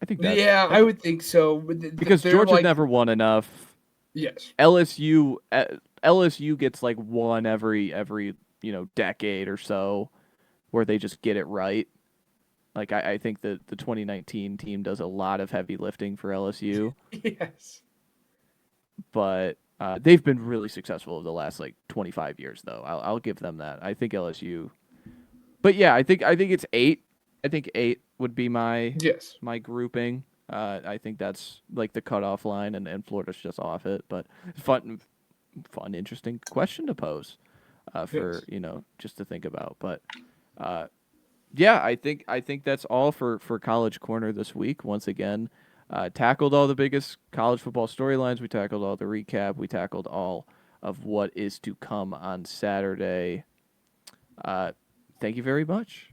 I think yeah, I that's would think so. But because they're Georgia's like never won enough. yes. LSU gets like one every decade or so where they just get it right. Like I think the 2019 team does a lot of heavy lifting for LSU, Yes. but they've been really successful over the last like 25 years though. I'll give them that. I think LSU, but yeah, I think it's 8. I think 8 would be Yes. my grouping. I think that's like the cutoff line, and Florida's just off it. But interesting question to pose for Yes. just to think about. But uh, yeah, I think that's all for College Corner this week. Once again, tackled all the biggest college football storylines. We tackled all the recap. We tackled all of what is to come on Saturday. Uh, thank you very much.